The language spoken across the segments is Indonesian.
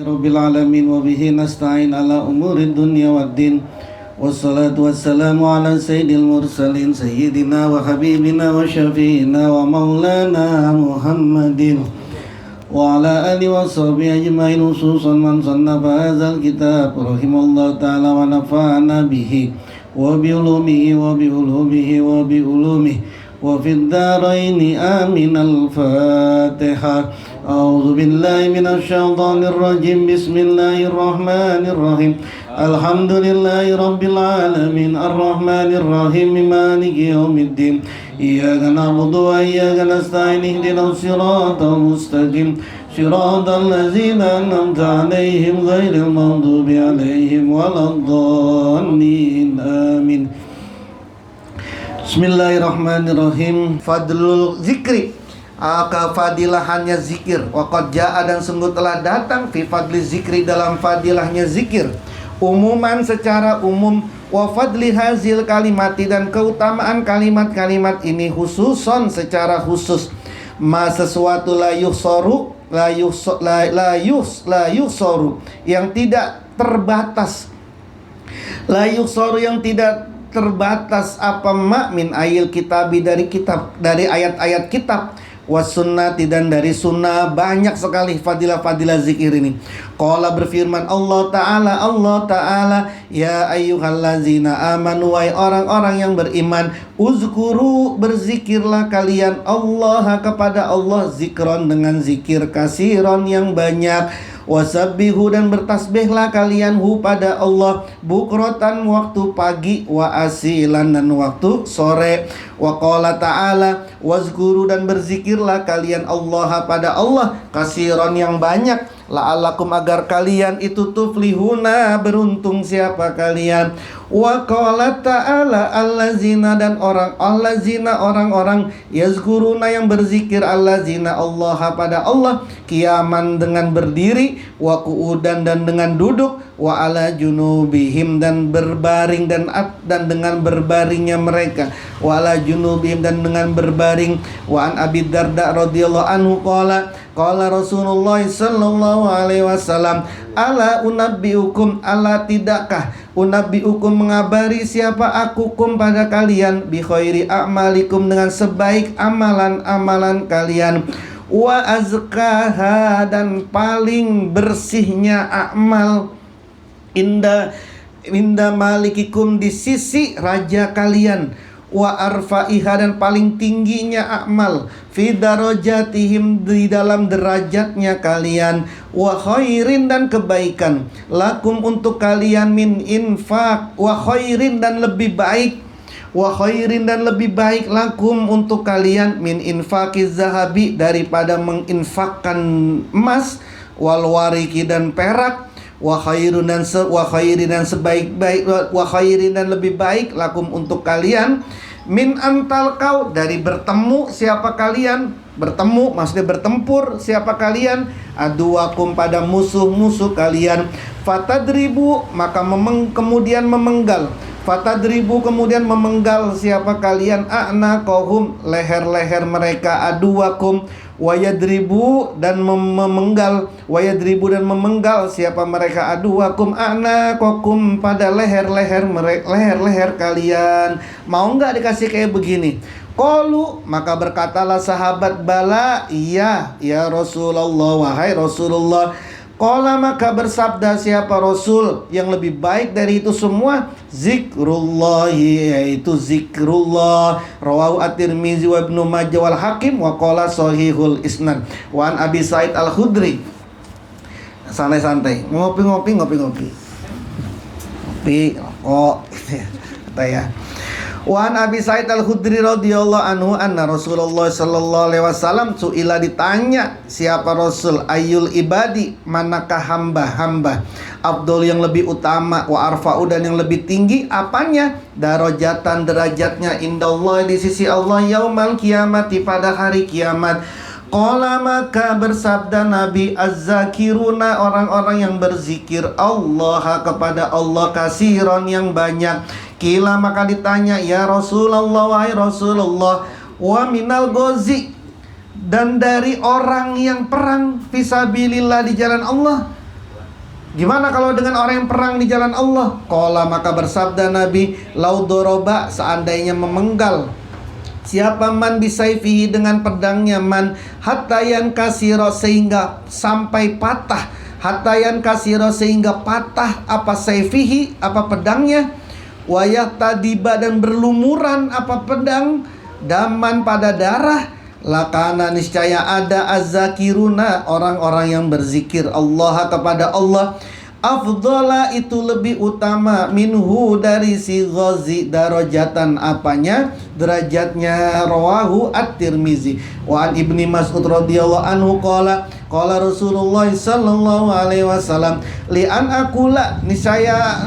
Rabbil alamin wa bihi nasta'in ala umuri dunya waddin. Wassalatu wassalamu ala sayyidil mursalin sayyidina wa habibina wa syafi'ina wa maulana Muhammadin wa ala alihi wa sahbihi ajma'in, khususan man sannafa hadzal kitab rahimallahu ta'ala wa nafa'ana bihi wa bi ulumihi wa bi ulumihi wa bi ulumihi wa fid dharaini amin. Al-Fatihah. A'udzu billahi minasy syaithanir rajim. Bismillahirrahmanirrahim. Alhamdulillahi rabbil alamin arrahmanir rahim maliki yaumiddin. Iyyaka na'budu wa iyyaka nasta'in ihdinas siratal mustaqim siratal ladzina an'amta 'alaihim ghairil maghdubi 'alaihim waladdallin. Amin. Bismillahirrahmanirrahim. Fadlul zikri, kefadilahannya zikir. Waqad jaa, dan sungguh telah datang fi fadli zikri, dalam fadilahnya zikir, umuman secara umum, wa fadli hazil kalimati, dan keutamaan kalimat-kalimat ini khususon secara khusus. Ma sesuatu la yuhsoru yang tidak terbatas, la yuhsoru yang tidak terbatas, apa mak min ayil kitabi, dari kitab, dari ayat-ayat kitab, wasunnati, dan dari sunnah. Banyak sekali fadilah-fadilah zikir ini. Qala, berfirman Allah Ta'ala, ya ayyuhallazina amanu, wahai orang-orang yang beriman, uzkuru, berzikirlah kalian Allah, kepada Allah, zikron, dengan zikir, kasiron, yang banyak, wasabbihu, dan bertasbihlah kalian hu, pada Allah, bukrotan, waktu pagi, wa asilan, dan waktu sore. Wa qala ta'ala, wazkuru, dan berzikirlah kalian Allah, pada Allah, kasiron, yang banyak, la'allakum, agar kalian itu tuflihuna, beruntung siapa kalian. Wa qala ta'ala, allazina, dan orang-orang yazkuruna, yang berzikir, allazina Allah, pada Allah, kiaman, dengan berdiri, wa qu'udan, dan dengan duduk, wa ala junubihim, dan berbaring, dan dengan berbaringnya mereka, wa ala junubihim, dan dengan berbaring. Wa an Abi Darda radhiyallahu anhu qala Rasulullah sallallahu alaihi wasallam, ala unabbiukum, ala tidakkah unabbiukum, mengabari siapa akukum, pada kalian, bi khairi a'malikum, dengan sebaik amalan-amalan kalian, wa azkaha, dan paling bersihnya amal, inda malikikum, di sisi raja kalian, wa arfa'iha, dan paling tingginya amal, fi darajatihim, di dalam derajatnya kalian, wa khairin, dan kebaikan, lakum, untuk kalian, min infak, wa khairin, dan lebih baik, wa khairin, dan lebih baik, lakum, untuk kalian, min infakiz zahabi, daripada menginfakkan emas, wal wariki, dan perak, wa khairin, dan sebaik-baik, wa khairin, dan lebih baik, lakum, untuk kalian, min antal kau, dari bertemu siapa kalian, bertemu maksudnya bertempur siapa kalian, aduwakum, pada musuh-musuh kalian, fatadribu, maka kemudian memenggal, fatadribu, kemudian memenggal siapa kalian, a'naqahum, leher-leher mereka, aduwakum, wayadribu, dan memenggal, wayadribu, dan memenggal siapa mereka, aduwakum, a'naqakum, pada leher-leher mereka, leher-leher kalian. Mau nggak dikasih kayak begini? Qalu, maka berkatalah sahabat, bala, iya ya Rasulullah, wahai Rasulullah. Qala, maka bersabda siapa Rasul, yang lebih baik dari itu semua, zikrullah, yaitu zikrullah. Rawahu at-Tirmizi wa Ibnu Majah wal Hakim, wa qala sahihul isnad. Wa an Abi Sa'id Al-Khudri, santai-santai, ngopi, rokok, kata ya. Wa an Abi Sa'id Al-Khudri radhiyallahu anhu, anna Rasulullah sallallahu alaihi wasallam su'ila, ditanya siapa Rasul, ayyul ibadi, manakah hamba-hamba, afdol, yang lebih utama, wa arfa'u, dan yang lebih tinggi, apanya, darajatan, derajatnya, indallah, di sisi Allah, yaumal kiamati, pada hari kiamat. Qala, maka bersabda Nabi, az-zakiruna, orang-orang yang berzikir Allah, kepada Allah, kasiron, yang banyak. Kila, maka ditanya, ya Rasulullah, wahai Rasulullah, wa minal gozi, dan dari orang yang perang fisabilillah, di jalan Allah, Gimana kalau dengan orang yang perang di jalan Allah? Qala, maka bersabda Nabi, laudoroba, seandainya memenggal siapa man bisaifihi, dengan pedangnya, man hatayan kasiro, sehingga sampai patah, hatayan kasiro, sehingga patah apa saifihi, apa pedangnya, wayah tadiba, dan berlumuran apa pedang, daman pada darah, lakana, niscaya ada azzakiruna, orang-orang yang berzikir Allah kepada Allah, afdhala, itu lebih utama, minhu, dari si ghazi, darajatan, apanya, derajatnya, rawahu at-Tirmizi. Wa an Ibni Mas'ud radhiyallahu anhu qala Rasulullah sallallahu alaihi wasallam, li'an akula, niscaya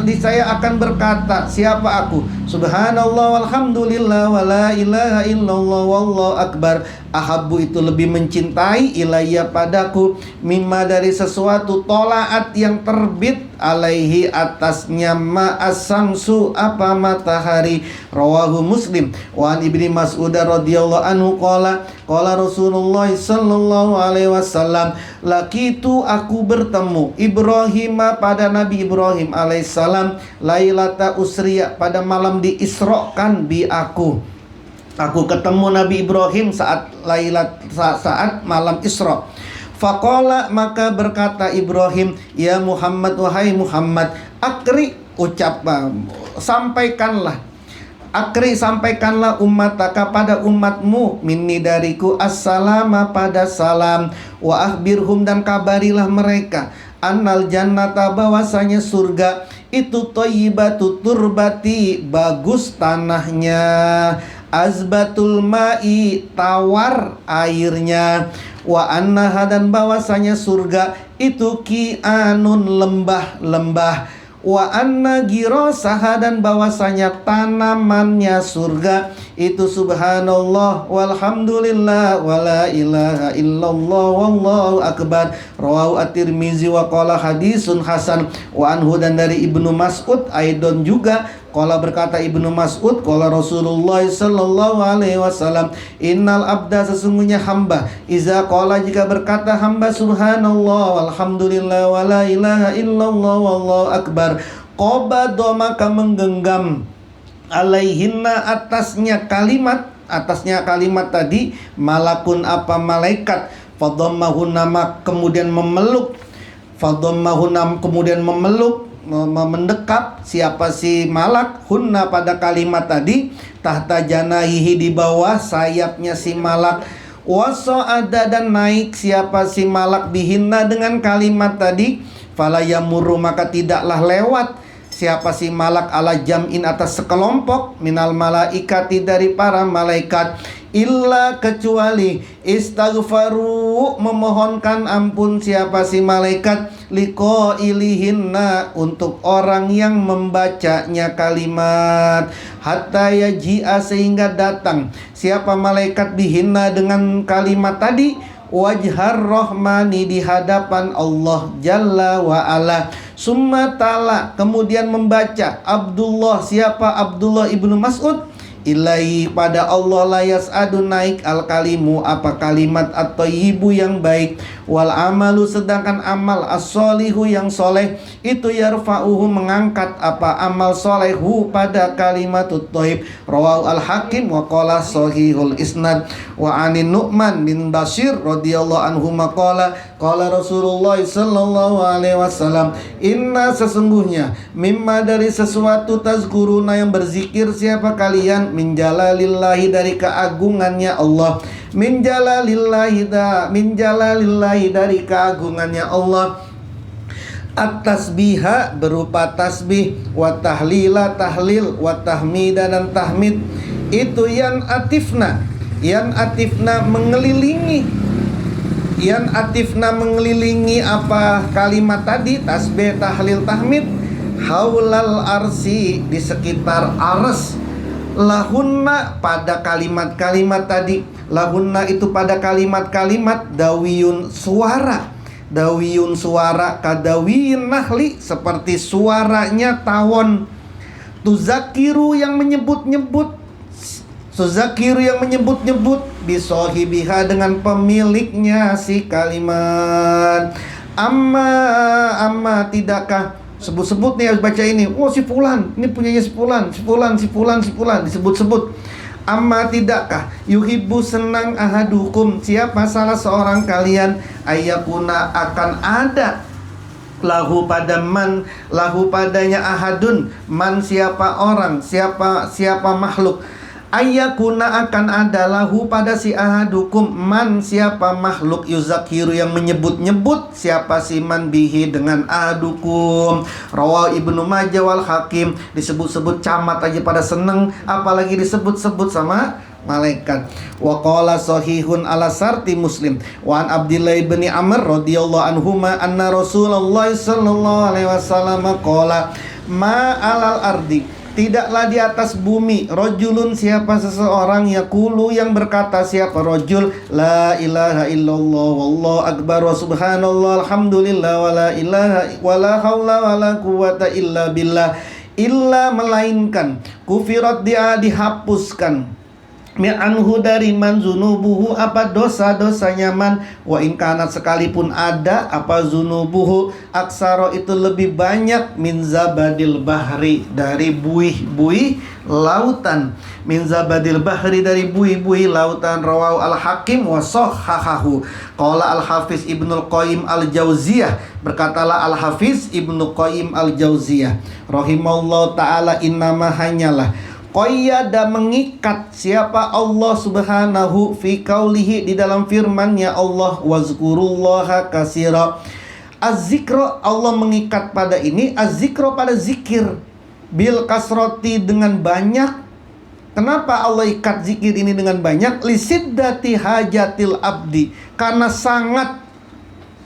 akan berkata, siapa aku, subhanallah walhamdulillah wala ilaha illallah wallahu akbar, ahabbu, itu lebih mencintai, ilayya, padaku, mimma, dari sesuatu, tolaat, yang terbit, alaihi, atasnya, ma'as-samsu, apa matahari, rawahu Muslim. Wa an Ibni Mas'ud radhiyallahu anhu qala Rasulullah sallallahu alaihi wasallam, lakitu, aku bertemu, Ibrahim, pada Nabi Ibrahim alaihissalam, lailata usriya, pada malam diisrokan bi aku ketemu Nabi Ibrahim saat malam Isra. Faqala, maka berkata Ibrahim, ya Muhammad, wahai Muhammad, akri, sampaikanlah ummataka, pada umatmu, minni, dariku, assalama, pada salam, wa akhbirhum, dan kabarilah mereka, annal jannata, bahwasanya surga itu, thayyibatu turbati, bagus tanahnya, azbatul ma'i, tawar airnya, wa annaha, dan bahwasanya surga itu, ki'anun, lembah-lembah, wa anna girasaha, dan bahwasanya tanamannya surga itu, subhanallah walhamdulillah wala ilaha illallah wallahu akbar, rawahu at-Tirmizi wa qala hadisun hasan. Wa anhu, dan dari Ibnu Mas'ud aidon juga, qala, berkata Ibnu Mas'ud, qala Rasulullah sallallahu alaihi wasallam, innal abda, sesungguhnya hamba, iza qala, jika berkata hamba, subhanallah walhamdulillah wala ilaha illallah wallahu akbar, qabada, maka menggenggam, alaihinna, atasnya kalimat tadi, malakun, apa malaikat, fadhammahunna, kemudian memeluk, mendekap siapa si malak, hunna, pada kalimat tadi, tahta janahihi, di bawah sayapnya si malak, waso'ada, dan naik siapa si malak, bihinna, dengan kalimat tadi, falayamurru, maka tidaklah lewat siapa si malak, ala jam'in, atas sekelompok, minal malaikati, dari para malaikat, illa, kecuali, istaghfaru, memohonkan ampun siapa si malaikat, liqailihinna, untuk orang yang membacanya kalimat, hatta yaji'a, sehingga datang siapa malaikat, bihinna, dengan kalimat tadi, wajhar rahmani, di hadapan Allah jalla wa ala, summa ta'ala, kemudian membaca Abdullah, siapa Abdullah ibnu Mas'ud, ilai, pada Allah, layas adu, naik, al kalimu, apa kalimat, at-thayyibu, yang baik, wal amalu, sedangkan amal, as-solihu, yang soleh, itu yarfa'uhu, mengangkat apa amal solehu, pada kalimatut thayyib, rawahu al-Hakim wa qala sahihul isnad. Wa anin Nu'man bin Bashir radhiyallahu anhu maqala, qala Rasulullah sallallahu alaihi wasallam, inna, sesungguhnya, mimma, dari sesuatu, tazkuruna, yang berzikir siapa kalian, min jalalillahi, dari keagungannya Allah, min jalalillahi, dari keagungannya Allah, at-tasbiha, berupa tasbih, wa tahlila, tahlil, wa tahmida, dan tahmid, itu yan atifna, mengelilingi apa kalimat tadi, tasbih, tahlil, tahmid, haulal arsi, di sekitar arsy, lahunna, pada kalimat-kalimat tadi, lahunna, itu pada kalimat-kalimat, dawiyun, suara, kadawiyin nahli, seperti suaranya tawon, tuzakiru, yang menyebut-nyebut, bisohibiha, dengan pemiliknya si kalimat, Amma tidakkah, sebut-sebut nih, harus baca ini. Oh, si fulan, ini punyanya si fulan, si fulan, si fulan, si fulan, disebut-sebut. Amma tidakkah yuhibbu, senang, ahadukum, siapa salah seorang kalian, ayyakuna, akan ada, lahu pada man, lahu padanya, ahadun, man, siapa orang, siapa makhluk, ayyakuna, akan ada, lahu pada si ahadukum, man, siapa makhluk, yuzakiru, yang menyebut-nyebut, siapa si man, bihi, dengan ahadukum. Rawal Ibnu Majah wal Hakim. Disebut-sebut camat aja pada seneng, apalagi disebut-sebut sama malaikat. Wa qala sahihun ala sarti Muslim wa an Abdillah bin Amr radhiyallahu anhuma anna Rasulullah sallallahu alaihi wasallam qala ma alal ardi, tidaklah di atas bumi, rojulun, siapa seseorang, yaqulu, yang berkata, siapa rojul, la ilaha illallah wallahu akbar wa subhanallah alhamdulillah wa la ilaha wa la haula wa la quwata illa billah, illa, melainkan, kufirat, dia dihapuskan, mi'anhu, dari man, zunubuhu, apa dosa-dosanya man, wa inkanat, sekalipun ada, apa zunubuhu, aksaro, itu lebih banyak, min zabadil bahri, dari buih-buih lautan, min zabadil bahri, dari buih-buih lautan. Rawahu al-Hakim wa sahhahahu. Qala al-Hafiz Ibnul Qayyim al-Jauziyah, berkatalah al-Hafiz Ibnu Qayyim al-Jauziyah rahimallahu ta'ala, innama, hanyalah, qayyada, mengikat, siapa Allah subhanahu, fi qaulihi, di dalam firman-Nya Allah, wazkurullaha katsira, az-zikra, Allah mengikat pada ini, az-zikra, pada zikir, bil kasroti, dengan banyak. Kenapa Allah ikat zikir ini dengan banyak? Lisiddati hajatil abdi, karena sangat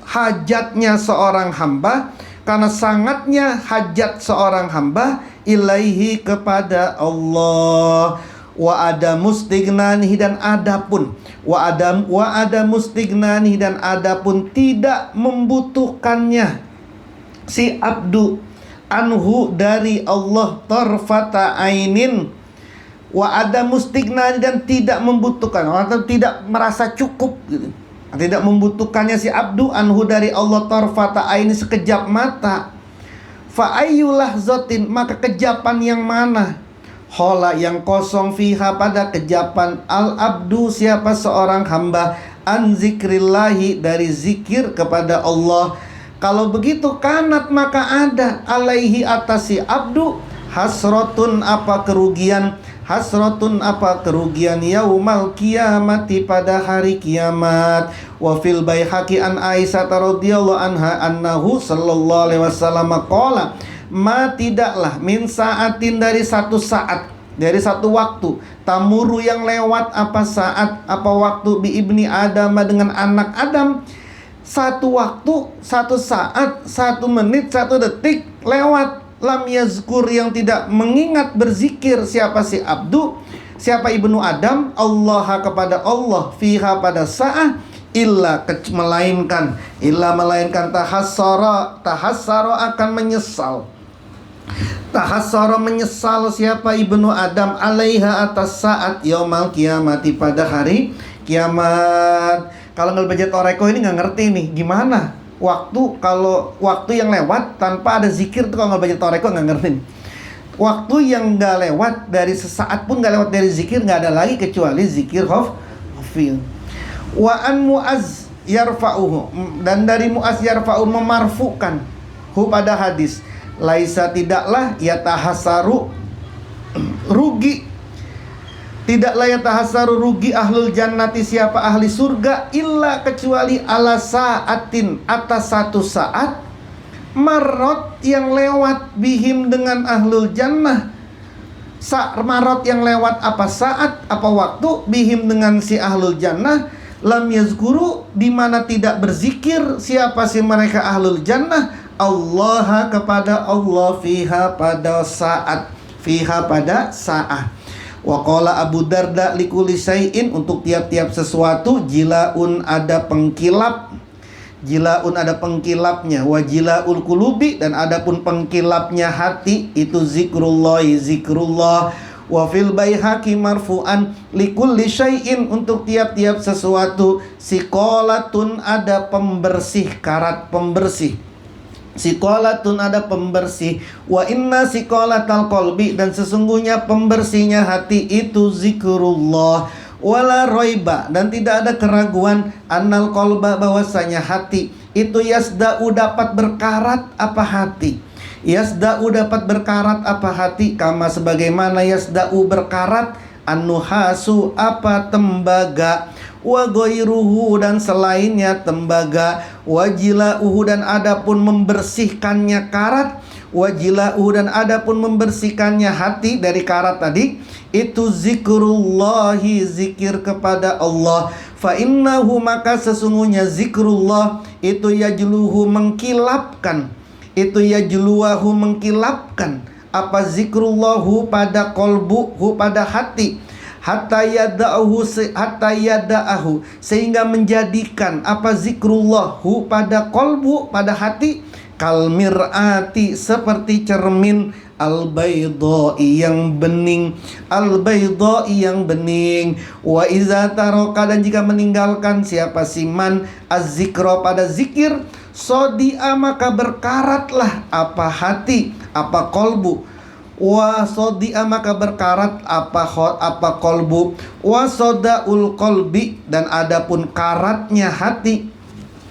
hajatnya seorang hamba, karena sangatnya hajat seorang hamba, ilaihi, kepada Allah. Wa ada mustignani, dan adapun wa ada mustignani, dan adapun tidak membutuhkannya si abdu, anhu, dari Allah, tarfata ainin. Wa ada mustignani, dan tidak membutuhkan, atau tidak merasa cukup gitu. Tidak membutuhkannya si abdu, anhu, dari Allah, tarfata ainin, sekejap mata. Fa ayyulah zotin, maka kejapan yang mana, hola, yang kosong, fiha, pada kejapan, al abdu, siapa seorang hamba, an zikrillahi, dari zikir kepada Allah. Kalau begitu, kanat, maka ada, alaihi, atas si abdu, hasrotun, apa kerugian, hasratun, apa kerugian, yaumal kiamati, pada hari kiamat. Wa fil Baihaqi an Aisyah radhiyallahu anha annahu sallallahu alaihi wasallam qala, ma, tidaklah, min saatin, dari satu saat, dari satu waktu, tamuru, yang lewat, apa saat, apa waktu, bi ibni Adam, dengan anak Adam, satu waktu, satu saat, satu menit, satu detik lewat, lam yazkur, yang tidak mengingat, berzikir, siapa si abdu, siapa ibnu Adam, Allah, kepada Allah, fiha, pada saat, illa, melainkan tahassara akan menyesal, tahassara, menyesal, siapa ibnu Adam, alaiha, atas saat, yaumal kiamati, pada hari kiamat. Kalau nggak baca toreko ini nggak ngerti nih gimana waktu, kalau waktu yang lewat tanpa ada zikir tuh, kalau nggak baca toreko nggak ngerti nih. Waktu yang nggak lewat, dari sesaat pun nggak lewat dari zikir, nggak ada lagi kecuali zikir khafil. Wa an Mu'az yarfa'uhu, dan dari Mu'az yarfa'u, memarfukan, hu, pada hadis, laisa, tidaklah, yatahassaru, rugi, tidaklah yatahassaru, rugi, ahlul jannati, siapa ahli surga, illa, kecuali, ala saatin, atas satu saat, marot, yang lewat, bihim, dengan ahlul jannah, marot, yang lewat, apa saat, apa waktu, bihim, dengan si ahlul jannah, lam yazkuru, di mana tidak berzikir, siapa sih mereka ahlul jannah, Allah, kepada Allah, fiha, pada saat, fiha, pada saat. Wa qala Abu Darda, likulli syai'in, untuk tiap-tiap sesuatu, jilaun, ada pengkilap, jilaun, ada pengkilapnya, wa jilaul qulubi, dan adapun pengkilapnya hati, itu zikrullah, zikrullah, Wa fil Baihaqi marfu'an likulli syai'in, untuk tiap-tiap sesuatu siqalatun, ada pembersih, karat pembersih. Siqalatun, ada pembersih. Wa inna siqalatal qalbi, dan sesungguhnya pembersihnya hati itu zikrullah. Wala roiba, dan tidak ada keraguan, annal qalba, bahwasanya hati itu yasda'u, dapat berkarat apa hati. Yasda'u, dapat berkarat apa hati, kama sebagaimana yasda'u berkarat an-nuhasu, apa tembaga, wa ghairuhu, dan selainnya tembaga, wajila'uhu, dan adapun membersihkannya karat, wajila'uhu, dan adapun membersihkannya hati dari karat tadi, itu zikrullahi, zikir kepada Allah. Fa innahu, maka sesungguhnya zikrullah itu yajluhu, mengkilapkan, itu yajluwahu, mengkilapkan apa zikrullahu pada kolbu, pada hati, hatta yada'ahu, sehingga menjadikan apa zikrullahu pada kolbu, pada hati, kalmir'ati, seperti cermin, al-baydha'i, yang bening, al-baydha'i, yang bening. Wa iza taroka, dan jika meninggalkan siapa siman az-zikra, pada zikir, sodi'a, maka berkaratlah apa hati, apa kolbu. Wa sodi'a, maka berkarat apa kolbu. Wa sodaul kolbi, dan adapun karatnya hati.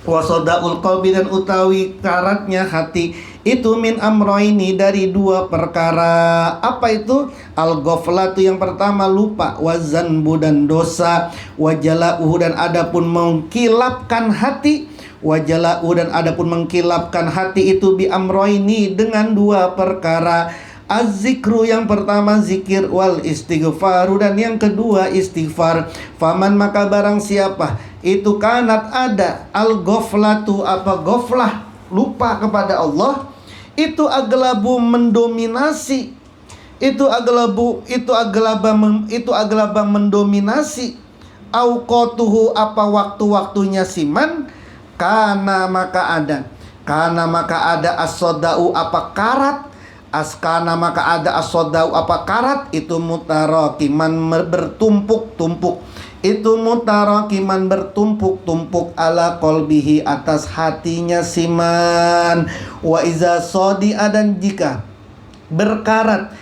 Wa sodaul kolbi, dan utawi karatnya hati, itu min amroini, dari dua perkara. Apa itu? Al-ghaflatu, yang pertama lupa, wazanbu, dan dosa, wajala'uhu, dan adapun mengkilapkan hati, wajala'uhu, dan adapun mengkilapkan hati itu bi amroini, dengan dua perkara. Az-zikru, yang pertama zikir, wal istighfaru, dan yang kedua istighfar. Faman, maka barang siapa itu kanat ada al-ghaflatu, apa ghaflah, lupa kepada Allah, itu aglabu, mendominasi, itu aglaba mendominasi, auqatuhu, apa waktu-waktunya siman, kana maka ada as-sodau, apa karat, askana maka ada as-sodau, apa karat, itu mutarakiman, bertumpuk-tumpuk, itu mutarakiman, bertumpuk-tumpuk, ala qalbihi, atas hatinya siman. Wa iza sodi'a, dan jika berkarat,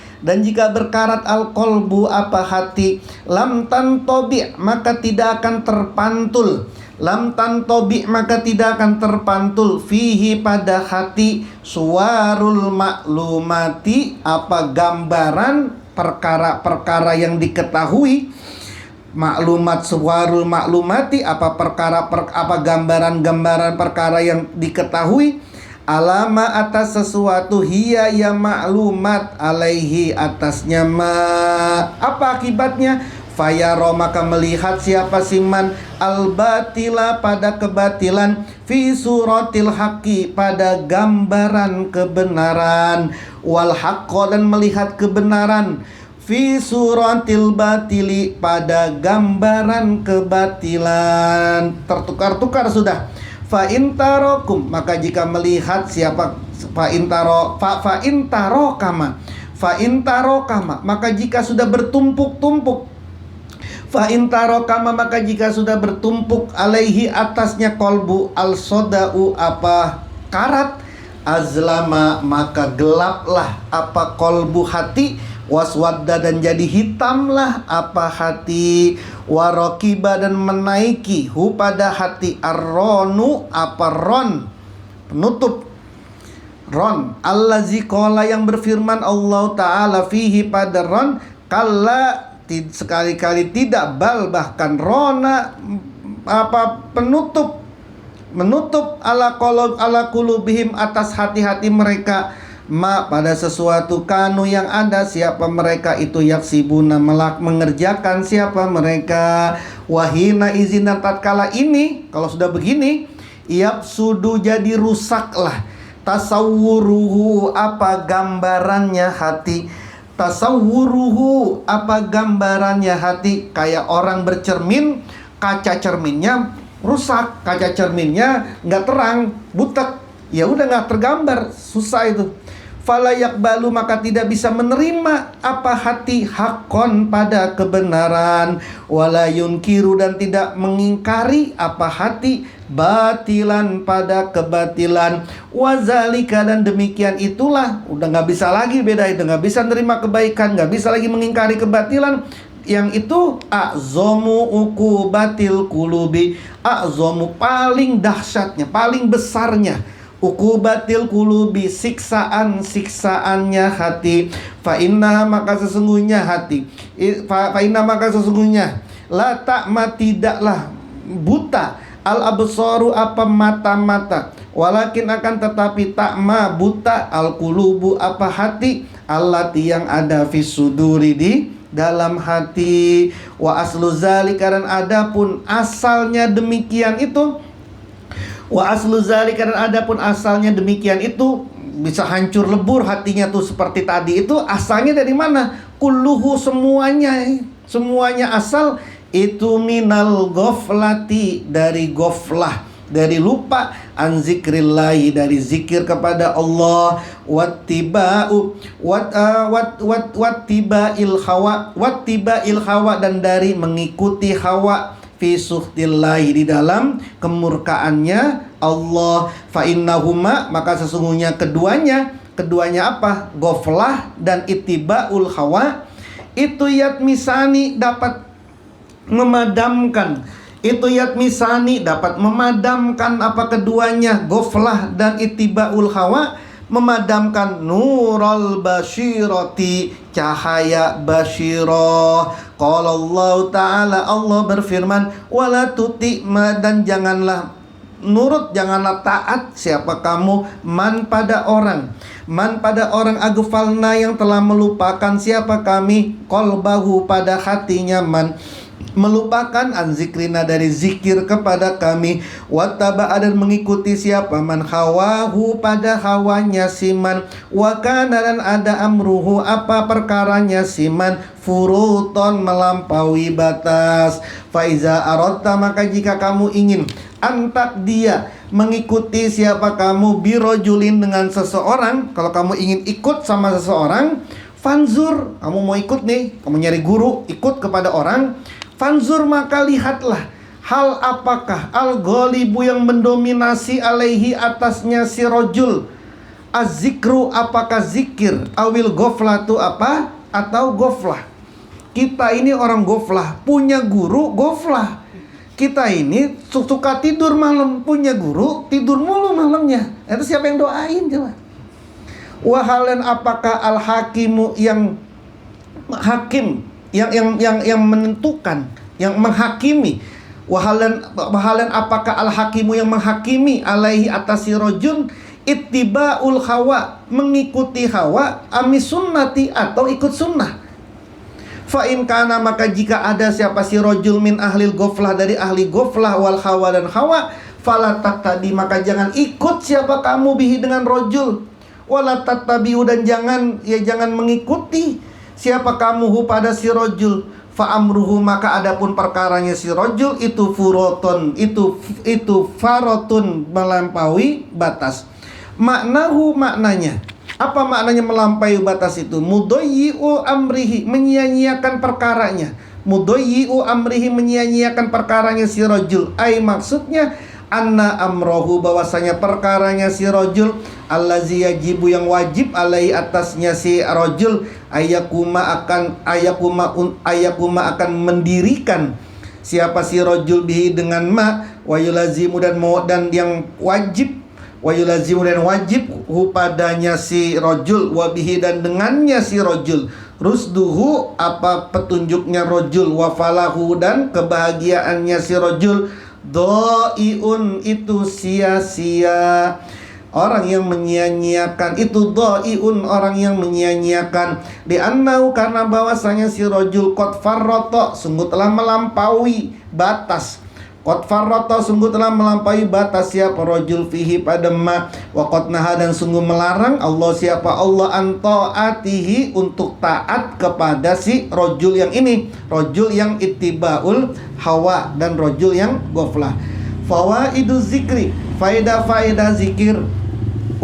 al-qalbu, apa hati, lam tantobi', maka tidak akan terpantul, lam tantobi', maka tidak akan terpantul, fihi, pada hati, suwarul maklumati, apa gambaran perkara-perkara yang diketahui, maklumat, suwarul maklumati, apa perkara, apa gambaran-gambaran perkara yang diketahui, alama, atas sesuatu, hiya, ya maklumat, alaihi, atasnya, ma, apa akibatnya, fayaro, maka melihat siapa siman, al-batila, pada kebatilan, fi suratil haqi, pada gambaran kebenaran, wal haqqo, dan melihat kebenaran, fi suratil batili, pada gambaran kebatilan. Tertukar-tukar sudah. Fa intarokum, maka jika melihat siapa, fa intarokama, maka jika sudah bertumpuk-tumpuk, fa intarokama, maka jika sudah bertumpuk, alaihi, atasnya kolbu, al-sodau, apa karat, azlama, maka gelaplah apa kolbu hati, waswadda, dan jadi hitamlah apa hati, warokiba, dan menaiki hu, pada hati, arronu, apa ron, penutup, ron, allazi qala, yang berfirman Allah Ta'ala, fihi, pada ron, kalla, sekali-kali tidak, bal, bahkan rona, apa penutup, menutup, ala qulubihim, atas hati-hati mereka, ma, pada sesuatu, kanu, yang ada siapa mereka itu, yaksibuna, mengerjakan siapa mereka, wahina izina, tatkala ini, kalau sudah begini, yabsudu, jadi rusaklah, tasawwuruhu, apa gambarannya hati, tasawwuruhu, apa gambarannya hati, kayak orang bercermin, kaca cerminnya rusak, kaca cerminnya nggak terang, butek, ya udah nggak tergambar, susah itu. fala yaqbalu maka tidak bisa menerima apa hati hakon pada kebenaran, wala yunkiru dan tidak mengingkari apa hati batilan pada kebatilan, wazalika dan demikian itulah udah nggak bisa lagi beda itu, nggak bisa menerima kebaikan, nggak bisa lagi mengingkari kebatilan. Yang itu a'zomu uqubatil qulubi, a'zomu paling dahsyatnya, paling besarnya, uqubatil qulubi siksaan-siksaannya hati. Fa inna maka sesungguhnya hati, fa inna maka sesungguhnya la ta'ma tidaklah buta al absaru apa mata-mata, walakin akan tetapi ta'ma buta al qulubu apa hati, allati yang ada fis suduri di dalam hati. Wa aslu zalika dan adapun asalnya demikian itu, wa aslu zalika dan adapun asalnya demikian itu, bisa hancur lebur hatinya tuh seperti tadi itu, asalnya dari mana? Kulluhu semuanya asal itu minal ghaflati dari ghaflah, dari lupa, an zikrillahi dari zikir kepada Allah, wattiba'il hawa dan dari mengikuti hawa, fi suhtillahi di dalam kemurkaannya Allah. Fa innahuma maka sesungguhnya keduanya apa? Ghaflah dan ittiba'ul hawa itu yatmisani dapat memadamkan, itu yatmisani dapat memadamkan apa keduanya, ghaflah dan ittiba'ul hawa, memadamkan nurul basyirati cahaya basyirah. Qala Allah Ta'ala, Allah berfirman, wala tuti dan janganlah nurut, janganlah taat siapa kamu man pada orang agfalna yang telah melupakan siapa kami qalbahu pada hatinya, man melupakan an zikrina dari zikir kepada kami, wattaba'a dan mengikuti siapa man hawahu pada hawanya siman, wa kana dan ada amruhu apa perkaranya siman, furuton melampaui batas. Faiza aradta maka jika kamu ingin antak dia mengikuti siapa kamu birojulin dengan seseorang, kalau kamu ingin ikut sama seseorang, fanzur kamu mau ikut nih, kamu nyari guru ikut kepada orang, fanzur maka lihatlah hal apakah al-ghalibu yang mendominasi alaihi atasnya si rojul, az-zikru apakah zikir, awil ghaflatu apa atau ghaflah. Kita ini orang ghaflah, punya guru ghaflah. Kita ini suka tidur malam, punya guru tidur mulu malamnya. Itu siapa yang doain coba? Wahalan apakah al-hakimu yang hakim, yang menentukan, yang menghakimi. Wahalan apakah al-hakimu yang menghakimi alaihi atas si rojul, ittiba'ul hawa mengikuti hawa, amis sunnati atau ikut sunnah. Fa in kana maka jika ada siapa si rojul min ahlil ghaflah dari ahli ghaflah wal hawa dan hawa, fala taqtadi maka jangan ikut siapa kamu bihi dengan rojul, wala tattabi'u dan jangan mengikuti siapa kamu hu pada si rojul. Fa amruhu maka adapun perkaranya si rojul itu furoton, itu farotun melampaui batas. Maknahu maknanya, apa maknanya melampaui batas itu? Mudayyi'u amrihi menyia-nyiakan perkaranya, mudayyi'u amrihi menyia-nyiakan perkaranya si rojul. Ai maksudnya anna amrohu bahwasanya perkaranya si rojul, allazi yajibu yang wajib alai atasnya si rojul, ayakuma akan mendirikan siapa si rojul bihi dengan ma, wa yulazimu dan yang wajib, wa yulazimu dan wajib hu padanya si rojul, wa bihi dan dengannya si rojul, rusduhu apa petunjuknya rojul, wa falahu dan kebahagiaannya si rojul, do'iun itu sia-sia. Orang yang menyia-nyiakan itu do'iun, orang yang menyia-nyiakan. Li'annahu karena bahwasanya si rojul qad farrata sungguh telah melampaui batas. Qad farrata sungguh telah melampaui batas siapa rojul fihi pada ma, wa qad naha dan sungguh melarang Allah siapa Allah an ta'atihi untuk taat kepada si rojul yang ini, rojul yang ittiba'ul hawa dan rojul yang ghaflah. Fawaidu zikri, faedah-faedah zikir,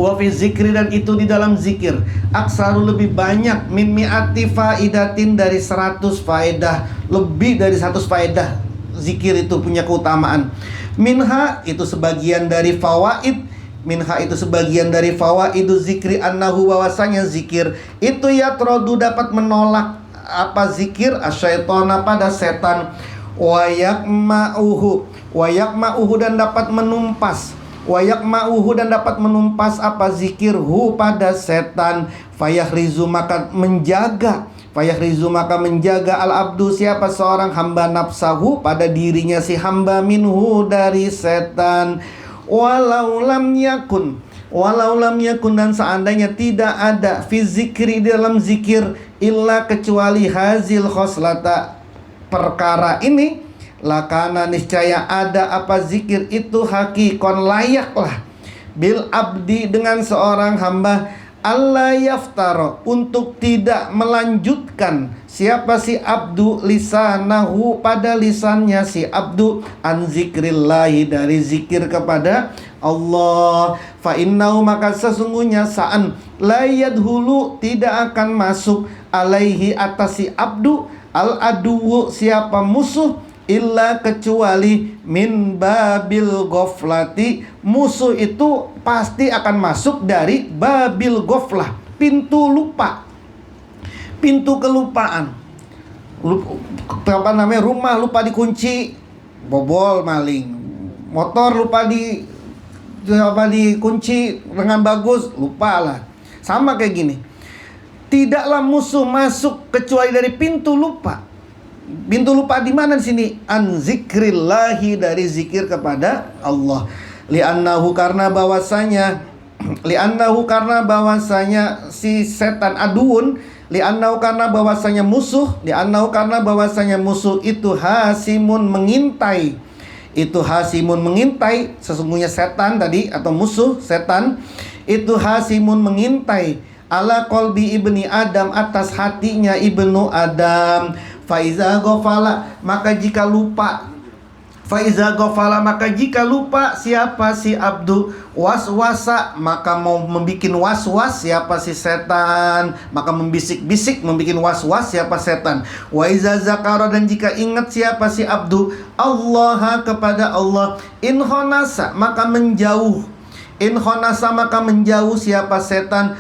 Wa fi zikri, dan itu di dalam zikir, aksaru lebih banyak, min mi'ati faidatin, dari 100 faedah, lebih dari 100 faedah. Zikir itu punya keutamaan. Minha, itu sebagian dari fawaid. Minha, itu sebagian dari fawaidu zikri, annahu, bahwasanya zikir itu yatrodu, dapat menolak apa zikir, asyaitona, pada setan. Wayak ma'uhu, dan dapat menumpas. Wayak ma'uhu, dan dapat menumpas apa zikir, hu, pada setan. Fayahrizu, maka menjaga. Fayahrizu, maka menjaga al abdu, siapa seorang hamba, nafsahu, pada dirinya si hamba, minhu, dari setan. Walau lam yakun, dan seandainya tidak ada fi zikri, dalam zikir, illa, kecuali hazil khoslata, perkara ini, lakana, niscaya ada apa zikir itu, hakikon, layaklah, bil abdi, dengan seorang hamba, Allah yaftaro, untuk tidak melanjutkan siapa si abdu, lisanahu, pada lisannya si abdu, an zikrillahi, dari zikir kepada Allah. Fa innahu, maka sesungguhnya sa'an, la yadhulu, tidak akan masuk, alaihi, atas si abdu, al aduwu, siapa musuh, illa, kecuali min babil ghaflati, musuh itu pasti akan masuk dari babil ghaflah, pintu lupa, pintu kelupaan. Rumah lupa dikunci, bobol maling. Motor lupa dikunci dengan bagus, lupalah. Sama kayak gini, tidaklah musuh masuk kecuali dari pintu lupa. Pintu lupa di mana di sini? An zikrillahi, dari zikir kepada Allah. Li'annahu, karena bahwasanya si setan aduun, li'annahu, karena bahwasanya musuh, itu hasimun, mengintai. Itu hasimun, mengintai, sesungguhnya setan tadi, atau musuh setan itu hasimun, mengintai, ala qalbi ibni Adam, atas hatinya ibnu Adam. Faiza ghafala, maka jika lupa, siapa si abdu, waswasa, maka mau membikin waswas siapa si setan, maka membisik-bisik, membikin waswas siapa setan. Wa iza zakara, dan jika ingat siapa si abdu, Allah, kepada Allah, in khonasa, maka menjauh. In khonasa, maka menjauh siapa setan,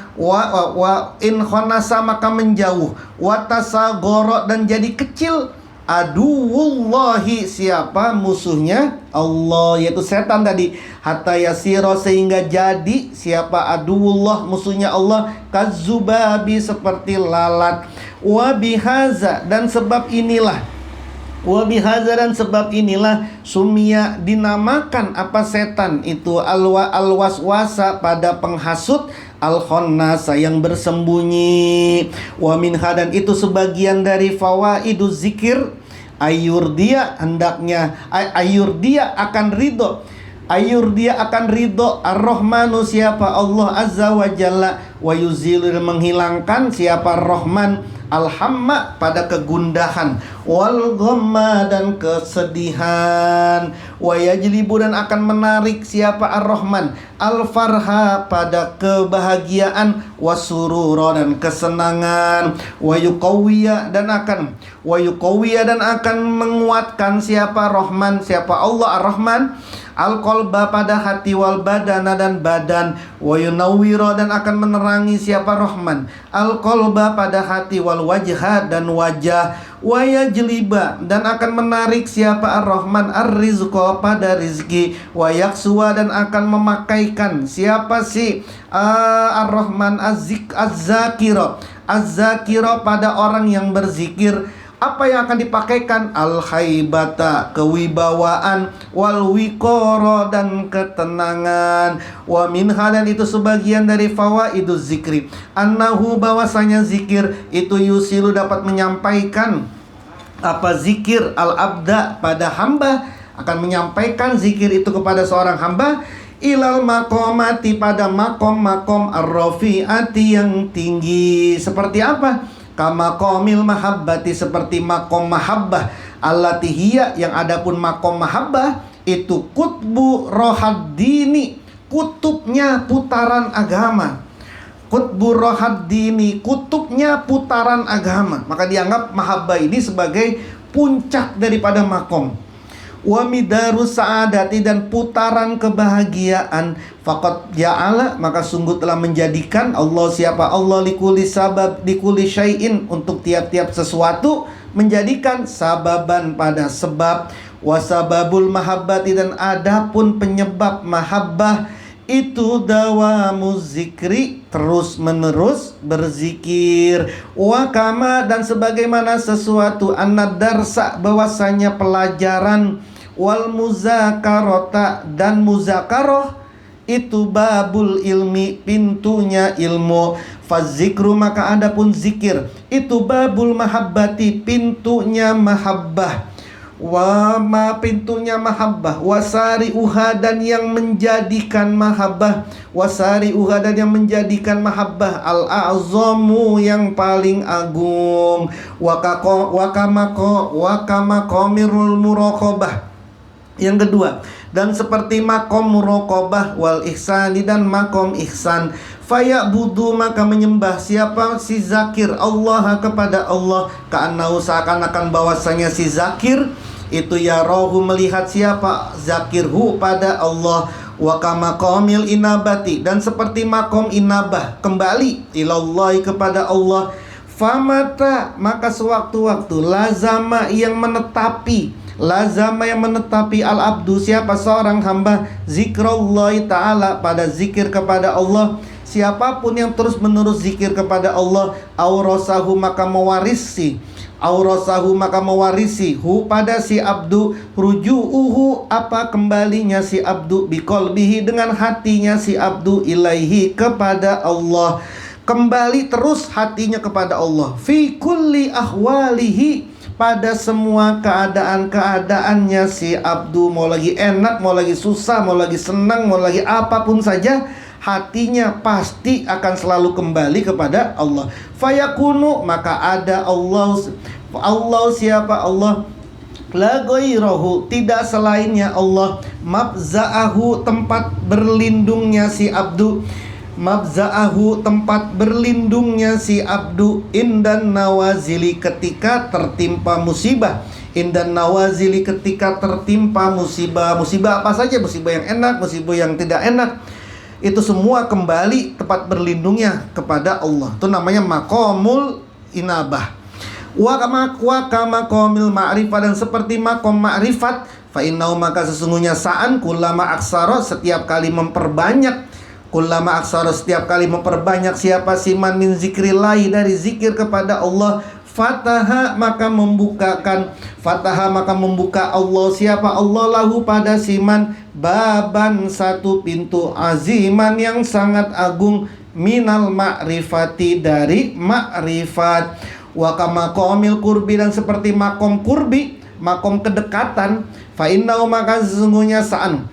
in khonasa, maka menjauh, watasagoro, dan jadi kecil, aduwullahi, siapa musuhnya Allah, yaitu setan tadi, hatta yasiro, sehingga jadi siapa aduwullah, musuhnya Allah, kazubabi, seperti lalat. Wabihaza, dan sebab inilah, sumia, dinamakan apa setan itu, alwaswasa, pada penghasut, al-khonnasa, yang bersembunyi. Wa minha, dan itu sebagian dari fawaidu zikir, ayurdia, hendaknya ayurdia akan ridho, ar-Rahmanu, siapa Allah Azza wa Jalla, wa yuzilu, menghilangkan siapa Rahman, alhamma, pada kegundahan, wal ghamma, dan kesedihan, wa yajlibu, dan akan menarik siapa ar-Rahman, al-farha, pada kebahagiaan, wasurura, dan kesenangan, wa yuqawwiya, dan akan menguatkan siapa Rahman, siapa Allah ar-Rahman, al-qalba, pada hati, wal badana, dan badan, wa yunawwira, dan akan menerangi siapa Rahman, al-qalba, pada hati, wal wajha, dan wajah, wa yajliba, dan akan menarik siapa ar-Rahman, ar-rizqa, pada rizki, wa yaksuwa, dan akan memakaikan siapa si ar-Rahman, az-zakira, pada orang yang berzikir. Apa yang akan dipakaikan? Al-haibata, kewibawaan, wal wiqara, dan ketenangan. Wa minha, dan itu sebagian dari fawaidu zikri, annahu, bahwasanya zikir itu yusilu, dapat menyampaikan apa zikir, al-abda, pada hamba, akan menyampaikan zikir itu kepada seorang hamba, ilal maqamati, pada makom ar-rafi'ati, yang tinggi. Seperti apa? Kama qomil mahabbati, seperti makom mahabbah, allati hiya, yang adapun makom mahabbah itu kutbu rohaddini, kutubnya putaran agama. Qutbur rohaddini, kutubnya putaran agama. Maka dianggap mahabbah ini sebagai puncak daripada makom. Wa midarus sa'adati, dan putaran kebahagiaan. Faqad ja'ala, maka sungguh telah menjadikan Allah, siapa Allah, likuli sabab likuli syai'in, untuk tiap-tiap sesuatu menjadikan sababan pada sebab. Wasababul mahabbati, dan adapun penyebab mahabbah itu dawamuz zikri, terus menerus berzikir. Wa kama, dan sebagaimana sesuatu, an-darsa, bahwasanya pelajaran, wal muzakarota, dan muzakarah itu babul ilmi, pintunya ilmu. Fazikru, maka adapun zikir itu babul mahabbati, pintunya mahabbah. Wa ma, pintunya mahabbah. Wasari uha, dan yang menjadikan mahabbah. Wasari uha, dan yang menjadikan mahabbah. Al-a'zamu, yang paling agung. Wakamakomirul muraqabah, yang kedua, dan seperti makom muraqabah, wal ihsani, dan makom ihsan. Faya'budu, maka menyembah siapa si zakir Allah, kepada Allah. Ka'annahu, seakan-akan bahwasanya si zakir itu yarahu, melihat siapa zakirhu, pada Allah. Wa kamaqamil inabati, dan seperti makom inabah, kembali ilallahi, kepada Allah. Famata, maka sewaktu-waktu, lazama, yang menetapi, lazama, yang menetapi, al-abdu, siapa seorang hamba, zikrullahi ta'ala, pada zikir kepada Allah. Siapapun yang terus menerus zikir kepada Allah, aurasahu, maka mewarisi, aurasahu, maka mewarisi, hu, pada si abdu, ruju'uhu, apa kembalinya si abdu, biqalbihi, dengan hatinya si abdu, ilaihi, kepada Allah. Kembali terus hatinya kepada Allah, fi kulli ahwalihi, pada semua keadaan-keadaannya si abdu. Mau lagi enak, mau lagi susah, mau lagi senang, mau lagi apapun saja, hatinya pasti akan selalu kembali kepada Allah. Fayakunu, maka ada Allah. Allah, siapa Allah, la ghairahu, tidak selainnya Allah. Mabza'ahu, tempat berlindungnya si abdu. Mabza'ahu, tempat berlindungnya si abdu. Indan nawazili, ketika tertimpa musibah. Indan nawazili, ketika tertimpa musibah. Musibah apa saja, musibah yang enak, musibah yang tidak enak, itu semua kembali tempat berlindungnya kepada Allah. Itu namanya maqamul inabah. Wa kama qamil ma'rifat, dan seperti makom ma'rifat. Fa innahu, maka sesungguhnya sa'an, kullama aksara, setiap kali memperbanyak, kullama aksara, setiap kali memperbanyak siapa siman min zikrillahi, dari zikir kepada Allah. Fataha, maka membukakan, fataha, maka membuka Allah, siapa Allah, lahu, pada siman, baban, satu pintu, aziman, yang sangat agung, minal ma'rifati, dari ma'rifat. Wa kama qamil qurbi, dan seperti makom kurbi, makom kedekatan. Fa innahu, maka sesungguhnya sa'an,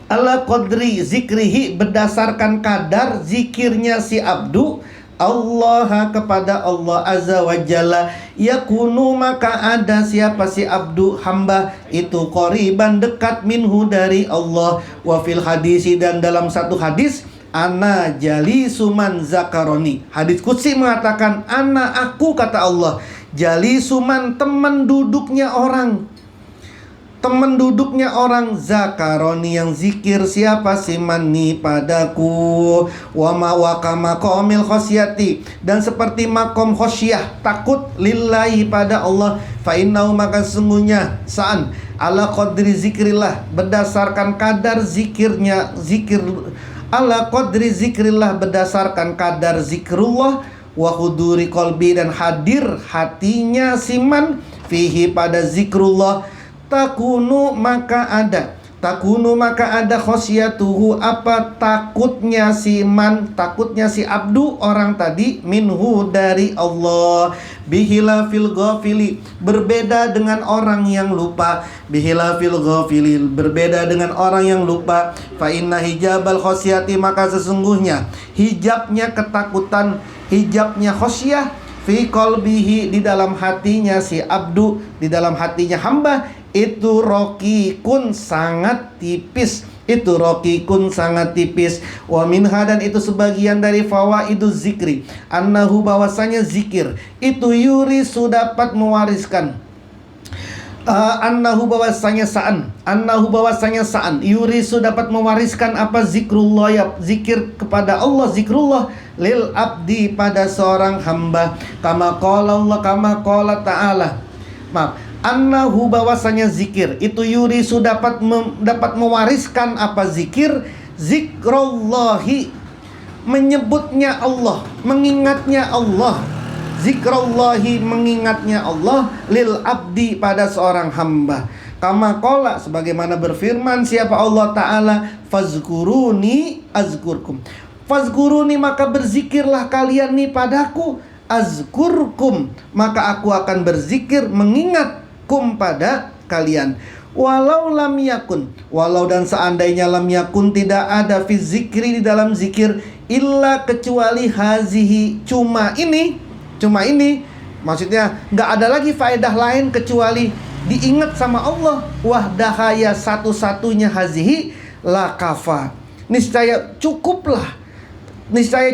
ala qadri zikrihi, berdasarkan kadar zikirnya si abdu, Allah, kepada Allah azza wa jalla. Yakunu, maka ada siapa si abdu, hamba itu, qoriban, dekat, minhu, dari Allah. Wa fil hadisi, dan dalam satu hadis, ana jalisuman zakaroni, hadis qudsi mengatakan, ana, aku, kata Allah, jalisuman, teman duduknya orang, teman duduknya orang, zakaroni, yang zikir siapa simani, padaku. Wa kama qamil khosyati, dan seperti makom khosyah, takut, lillahi, pada Allah. Fa innahu, maka sesungguhnya sa'an, ala qadri zikrillah, berdasarkan kadar zikirnya, zikir, ala qadri zikrillah, berdasarkan kadar zikrullah. Wa huduri qalbi, dan hadir hatinya siman, fihi, pada zikrullah. Takunu, maka ada, takunu, maka ada, khosyatuhu, apa takutnya si man, takutnya si abdu, orang tadi, minhu, dari Allah. Bihilafil ghafili, berbeda dengan orang yang lupa. Bihilafil ghafili, berbeda dengan orang yang lupa. Fa inna hijabal khosyati, maka sesungguhnya hijabnya ketakutan, hijabnya khosyah, fi qalbihi, di dalam hatinya si abdu, di dalam hatinya hamba, itu rokikun, sangat tipis. itu rokikun sangat tipis. Wa minha dan itu sebagian dari fawaiduz zikri, annahu bahwasanya zikir itu yurisu dapat mewariskan. Annahu bahwasanya sa'an yurisu dapat mewariskan apa zikrullah, ya zikir kepada Allah, zikrullah lil abdi pada seorang hamba, kama qala ta'ala. Maaf, annahu bahwasanya zikir itu yurisu dapat mewariskan apa zikir, zikrullahi menyebutnya Allah, mengingatnya Allah, zikrallahi mengingatnya Allah, lil abdi pada seorang hamba, kama qala sebagaimana berfirman siapa Allah Ta'ala, fazkuruni azkurkum. Fazkuruni maka berzikirlah kalian nih padaku, azkurkum maka aku akan berzikir mengingatkum pada kalian. Walau lam yakun, walau dan seandainya lam yakun tidak ada fi zikri di dalam zikir, illa kecuali hazihi cuma ini, maksudnya nggak ada lagi faedah lain kecuali diingat sama Allah, wahdahaya satu-satunya, hazihi la kafa niscaya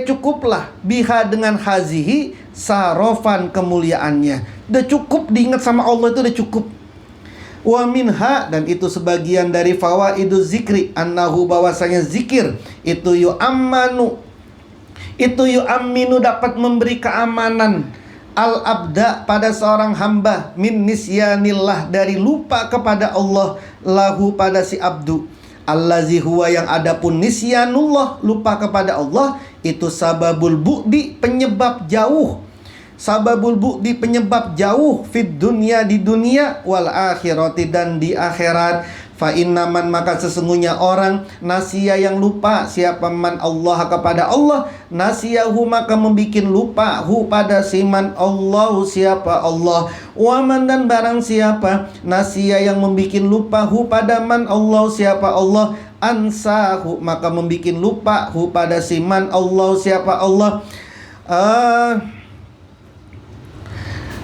cukuplah biha dengan hazihi sarofan kemuliaannya. Udah cukup diingat sama Allah, itu udah cukup. Wa minha dan itu sebagian dari fawaiduz zikri, annahu bahwasanya zikir itu yu'amminu dapat memberi keamanan al-abda pada seorang hamba, min nisyanillah dari lupa kepada Allah, lahu pada si abdu, allazi huwa yang adapun nisyanullah lupa kepada Allah itu sababul bu'di penyebab jauh, fid dunya di dunia, wal akhirati dan di akhirat. Fa innaman maka sesungguhnya orang nasiya yang lupa siapa man Allah kepada Allah, nasiyahu maka membikin lupa hu pada siman Allah siapa Allah, waman dan barang siapa nasiya yang membikin lupa hu pada man Allah siapa Allah, ansahu maka membikin lupa hu pada siman Allah siapa Allah,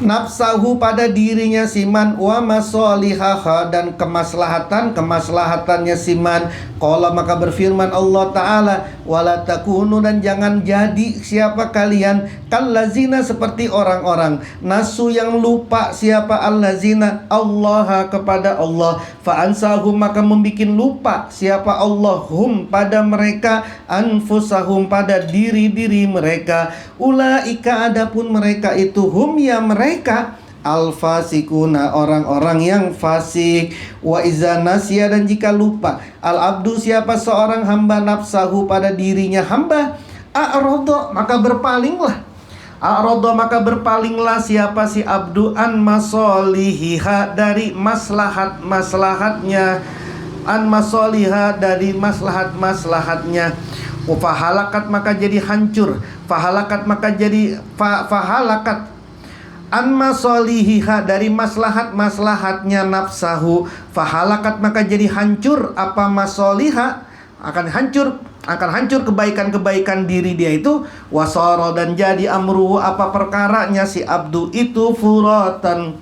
nafsahu pada dirinya siman, wa masolihaha dan kemaslahatannya siman. Qala maka berfirman Allah Ta'ala, wala takunu dan jangan jadi siapa kalian kallazina seperti orang-orang nasu yang lupa siapa allazina Allah kepada Allah, fa ansahum maka membikin lupa siapa Allah hum pada mereka, anfusahum pada diri-diri mereka, ulaika adapun mereka itu hum ya mereka al-fasikuna orang-orang yang fasik. Wa iza nasya dan jika lupa al abdu siapa seorang hamba nafsahu pada dirinya hamba, a'rada maka berpalinglah siapa si abdu an masolihiha dari maslahatnya, an masoliha dari maslahatnya. Fahalakat maka jadi hancur, fahalakat maka jadi fahalakat an masolihiha dari maslahatnya nafsahu, fahalakat maka jadi hancur apa masoliha, akan hancur kebaikan diri dia itu, wasara dan jadi amruhu apa perkaranya si abdu itu, furatan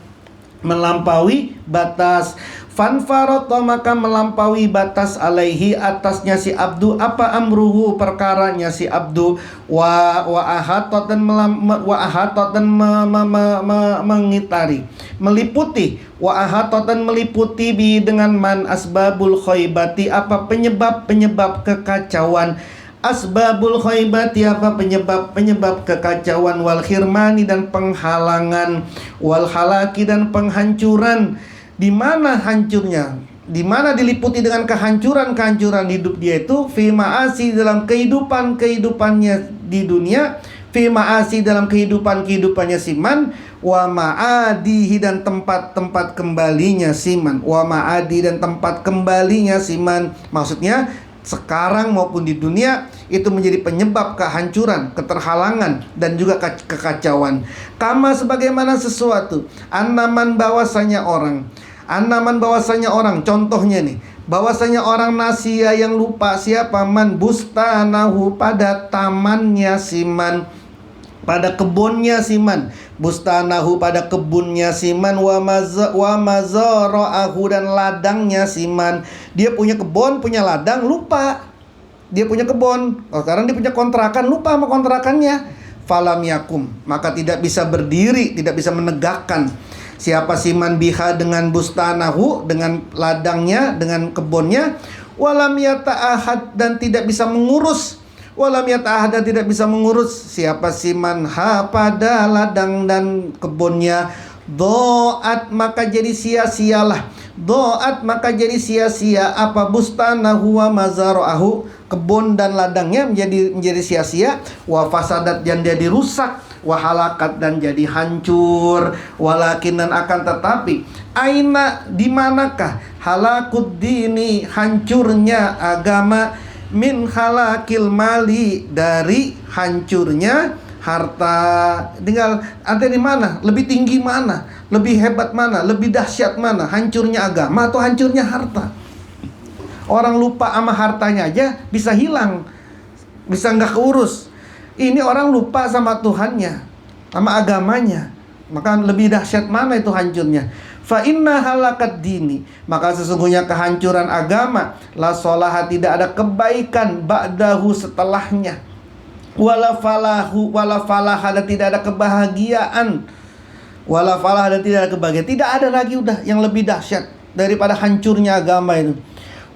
melampaui batas, fanfarata maka melampaui batas, alaihi atasnya si abdu apa amruhu perkaranya si abdu, wa ahatat dan mengitari meliputi, wa ahatat dan meliputi bi dengan man asbabul khaybati apa penyebab kekacauan, asbabul khaybati apa penyebab kekacauan, wal khirmani dan penghalangan, wal halaki dan penghancuran. Di mana hancurnya? Di mana diliputi dengan kehancuran hidup dia itu, fi ma'asi dalam kehidupannya di dunia, fi ma'asi dalam kehidupannya siman, wa ma'adihi dan tempat kembalinya siman, wa ma'adi dan tempat kembalinya siman. Maksudnya sekarang maupun di dunia itu menjadi penyebab kehancuran, keterhalangan dan juga kekacauan. Kama sebagaimana sesuatu, annaman bahwasanya orang, contohnya nih, bahwasanya orang nasia yang lupa siapa man bustanahu pada tamannya siman, pada kebunnya siman, bustanahu pada kebunnya siman, wa mazara'ahu dan ladangnya siman. Dia punya kebun, punya ladang, lupa dia punya kebun. Sekarang dia punya kontrakan, lupa sama kontrakannya. Falam yakum, maka tidak bisa berdiri, tidak bisa menegakkan. Siapa siman biha dengan bustanahu, dengan ladangnya, dengan kebunnya. Walam yata'ahad dan tidak bisa mengurus. Walam yata'ahad dan tidak bisa mengurus. Siapa siman ha pada ladang dan kebunnya. Do'at maka jadi sia-sialah. Do'at maka jadi sia-sia apa bustanahu wa mazara'ahu, kebun dan ladangnya menjadi sia-sia. Wa fasadat dan jadi rusak. Wa halakat dan jadi hancur. Walakin dan akan tetapi, aina di manakah halakud dini, hancurnya agama, min halakil mali, dari hancurnya harta. Tinggal ada di mana? Lebih tinggi mana? Lebih hebat mana? Lebih dahsyat mana? Hancurnya agama atau hancurnya harta? Orang lupa sama hartanya aja bisa hilang, bisa nggak keurus. Ini orang lupa sama Tuhannya, sama agamanya. Maka lebih dahsyat mana itu hancurnya? Fa inna halakat dini, maka sesungguhnya kehancuran agama, la sholaha tidak ada kebaikan ba'dahu setelahnya. Wala falah dan tidak ada kebahagiaan. Wala falah dan tidak ada kebahagiaan. Tidak ada lagi udah yang lebih dahsyat daripada hancurnya agama itu.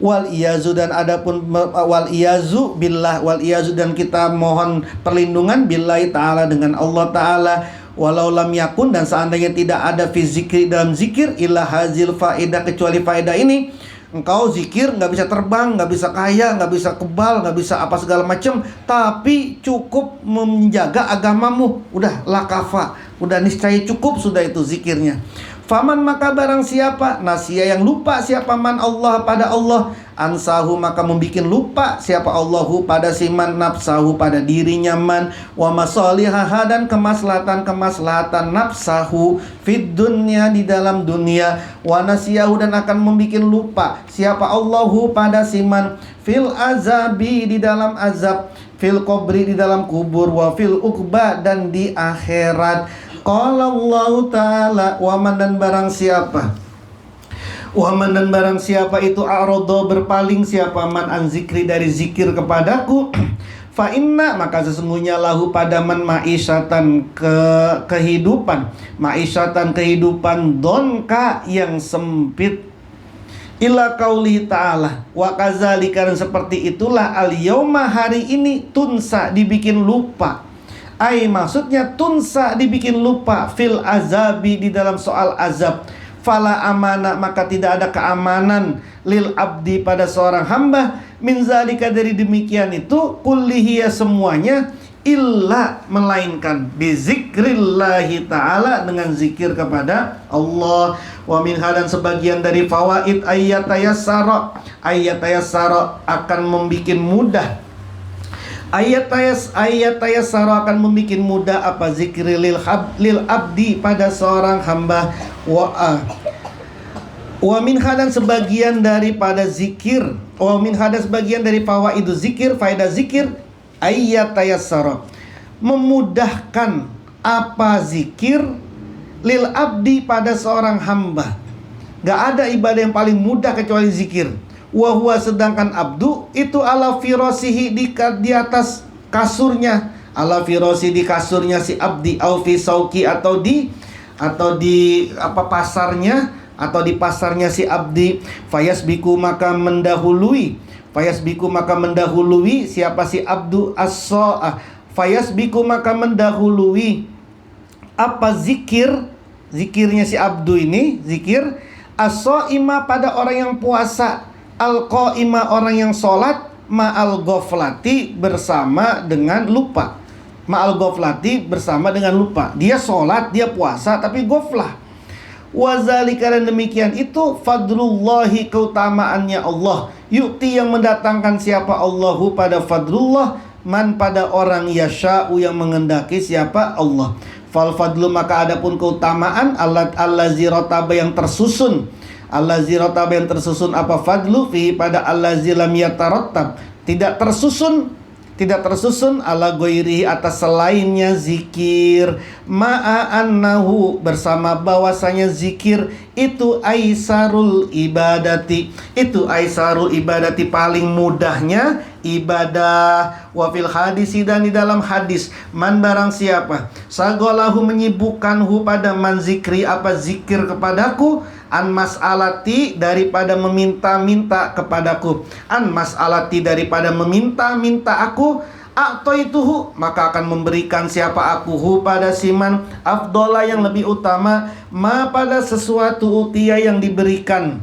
Wal iyazu dan adapun wal iyazu billah, wal iyazu dan kita mohon perlindungan billahi ta'ala dengan Allah Ta'ala. Walau lam yakun dan seandainya tidak ada fi zikri dalam zikir illa hazil faedah, kecuali faedah ini. Engkau zikir nggak bisa terbang, nggak bisa kaya, nggak bisa kebal, nggak bisa apa segala macam, tapi cukup menjaga agamamu, udah lakafa, udah niscaya cukup sudah itu zikirnya. Faman maka barang siapa nasia yang lupa siapa man Allah pada Allah, ansahu maka membikin lupa siapa Allahu pada siman nafsahu pada dirinya man, wa masalihaha dan kemaslahatan nafsahu fid dunya di dalam dunia, wa nasiyahu dan akan membikin lupa siapa Allahu pada siman fil azabi di dalam azab, fil qabri di dalam kubur, wa fil uqba dan di akhirat. Qala Allah Ta'ala, waman dan barang siapa itu a'rodo berpaling siapa man an zikri dari zikir kepadaku, fa inna maka sesungguhnya lahu pada man ma'isyatan kehidupan donka yang sempit. Ila qauli ta'ala wa kadzalika, dan seperti itulah al yauma hari ini tunsa dibikin lupa. Maksudnya tunsa dibikin lupa fil azabi di dalam soal azab. Fala amana maka tidak ada keamanan lil abdi pada seorang hamba min zalika dari demikian itu kullihiya semuanya illa melainkan bizikrillahi ta'ala dengan zikir kepada Allah. Wa min hadan sebagian dari fawaid ayat tayassara akan membikin mudah. Ayat tayassara akan membikin mudah apa zikri lil abdi pada seorang hamba. Wa min hadan sebagian daripada zikir, wa min hadan sebagian dari fawaidu zikir, faedah zikir ayat tayassara memudahkan apa zikir lil abdi pada seorang hamba. Gak ada ibadah yang paling mudah kecuali zikir. Wahwa sedangkan abdu itu ala firasihi di atas kasurnya, ala firasi di kasurnya si abdi, au fi sauki atau di apa pasarnya, atau di pasarnya si abdi. Fayasbiku maka mendahului siapa si abdu fayasbiku maka mendahului apa zikirnya si abdu ini, zikir as-shaima pada orang yang puasa, al-qaima orang yang sholat, ma'al ghaflati bersama dengan lupa. Ma'al ghaflati bersama dengan lupa. Dia sholat, dia puasa tapi ghaflah. Wazalika dan demikian itu fadlullahi keutamaannya Allah. Yu'ti yang mendatangkan siapa Allahu pada fadlullah man pada orang yasha'u yang mengendaki siapa Allah. Fal fadlu maka adapun keutamaan allazi rotaba yang tersusun. Allazi rotaba yang tersusun apa fadlu fi pada allazi lam yatarattab tidak tersusun tidak tersusun ala ghairihi atas selainnya zikir, ma'a annahu bersama bahwasanya zikir itu aisarul ibadati, itu aisarul ibadati paling mudahnya ibadah. Wa fil hadisi, dan di dalam hadis, man barang siapa sagolahu menyibukkanhu pada man zikri apa zikir kepadaku, an mas'alati daripada meminta-minta kepadaku, an mas'alati daripada meminta-minta aku, a'taituhu maka akan memberikan siapa aku pada siman afdola yang lebih utama, ma pada sesuatu utia yang diberikan,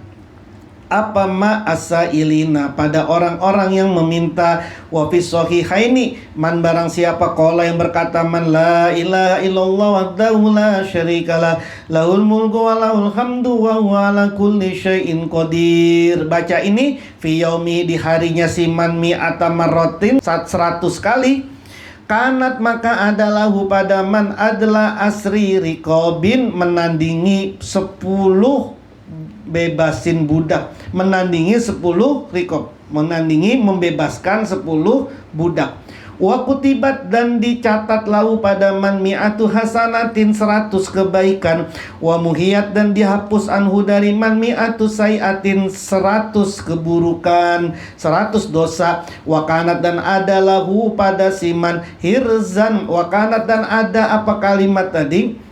apa ma asailina pada orang-orang yang meminta. Wa fi shahihaini, man barang siapa qala yang berkata, man la ilaha illallah wahdahu la syarikalah lahul mulku wa lahul hamdu wa huwa ala kulli syai'in qadir. Baca ini fi yaumi di harinya siman mi'ata marratin 100 kali. Kanat maka adalah pada man adalah asri riqabin menandingi 10 bebasin budak, menandingi 10 rikob, menandingi membebaskan 10 budak. Wa kutibat dan dicatat lahu pada man mi'atu hasanatin 100 kebaikan, wa muhiyat dan dihapus anhu dari man mi'atu sayatin 100 keburukan, 100 dosa. Wa kanat dan ada lahu pada siman hirzan, wa kanat dan ada apa kalimat tadi,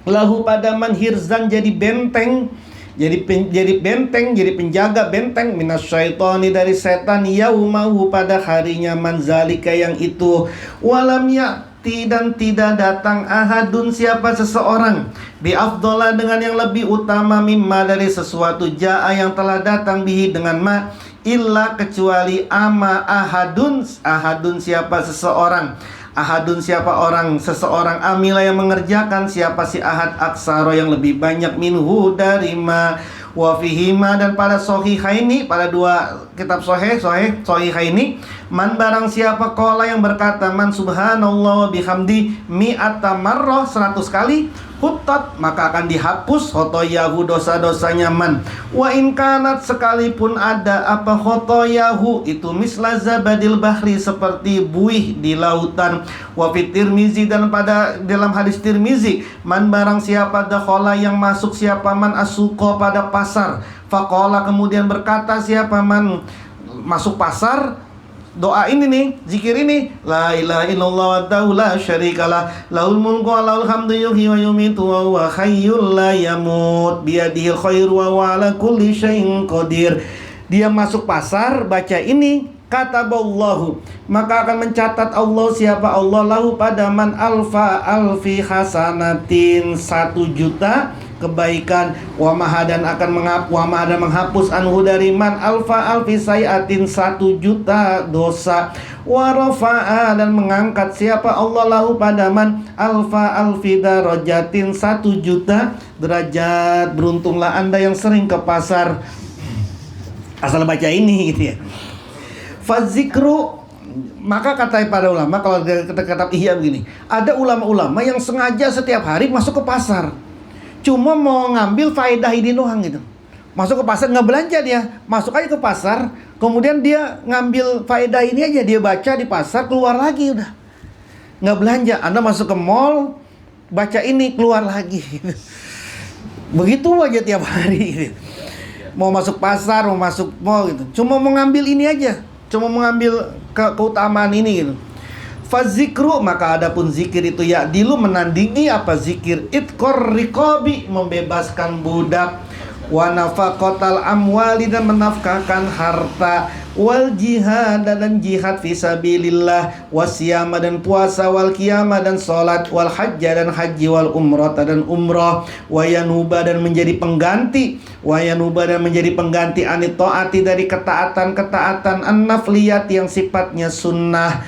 lahu pada man hirzan jadi benteng, jadi benteng, jadi penjaga benteng minasyaitani dari setan, yaumahu pada harinya manzalika yang itu, walam ya'ti dan tidak datang ahadun siapa seseorang bi afdola dengan yang lebih utama mimma dari sesuatu ja'a yang telah datang bihi dengan ma, illa kecuali ama ahadun, ahadun siapa seseorang, ahadun siapa orang seseorang, amila yang mengerjakan siapa si ahad, aksaro yang lebih banyak minhu dari ma. Wa fihima dan pada sohihaini, pada dua kitab sohihaini, man barang siapa kola yang berkata man subhanallah wa bihamdi mi'ata marrah 100 kali, hutat maka akan dihapus khotoyahu dosa-dosanya man. Wa in kanat sekalipun ada apa khotoyahu itu misla zabadil bahri seperti buih di lautan. Wa fit Tirmizi dan pada dalam hadis Tirmizi, man barang siapa dakhala yang masuk siapa man asuqa pada pasar, faqala kemudian berkata siapa man masuk pasar, doa ini nih, zikir ini, la ilaha illallah wahdahu la syarikalah lahul mulku wa lahul hamdu yuhyi wa yumitu wa huwa hayyul la yamut biyadihil khairu wa huwa ala kulli syai'in qadir. Dia masuk pasar baca ini, kataballahu maka akan mencatat Allah siapa Allah lahu pada man alfi hasanatin 1 juta kebaikan, wa mahadan akan menghapus anhu dari man alfi sayatin 1 juta dosa, wa rafa'a dan mengangkat siapa Allah lahu pada man alfi darajatin 1 juta derajat. Beruntunglah Anda yang sering ke pasar asal baca ini gitu ya. Fazikru maka kata para ulama, kalau kata Ihya begini, ada ulama-ulama yang sengaja setiap hari masuk ke pasar, cuma mau ngambil faedah ini doang gitu. Masuk ke pasar, nggak belanja dia, masuk aja ke pasar, kemudian dia ngambil faedah ini aja, dia baca di pasar, keluar lagi udah. Nggak belanja. Anda masuk ke mall, baca ini, keluar lagi. Begitu aja tiap hari gitu. Mau masuk pasar, mau masuk mall gitu, cuma mau ngambil ini aja, cuma mengambil keutamaan ini gitu. Fazikru maka adapun zikir itu ya dilu menandingi apa zikir, itqor riqabi membebaskan budak, wa nafaqatal amwali dan menafkahkan harta, wal jihad dan jihad fisabilillah, wasiyama dan puasa, wal qiyama dan salat, wal hajja dan haji, wal umrah dan umrah, wa yanuba dan menjadi pengganti, anit taati dari ketaatan an-nafliyat yang sifatnya sunnah,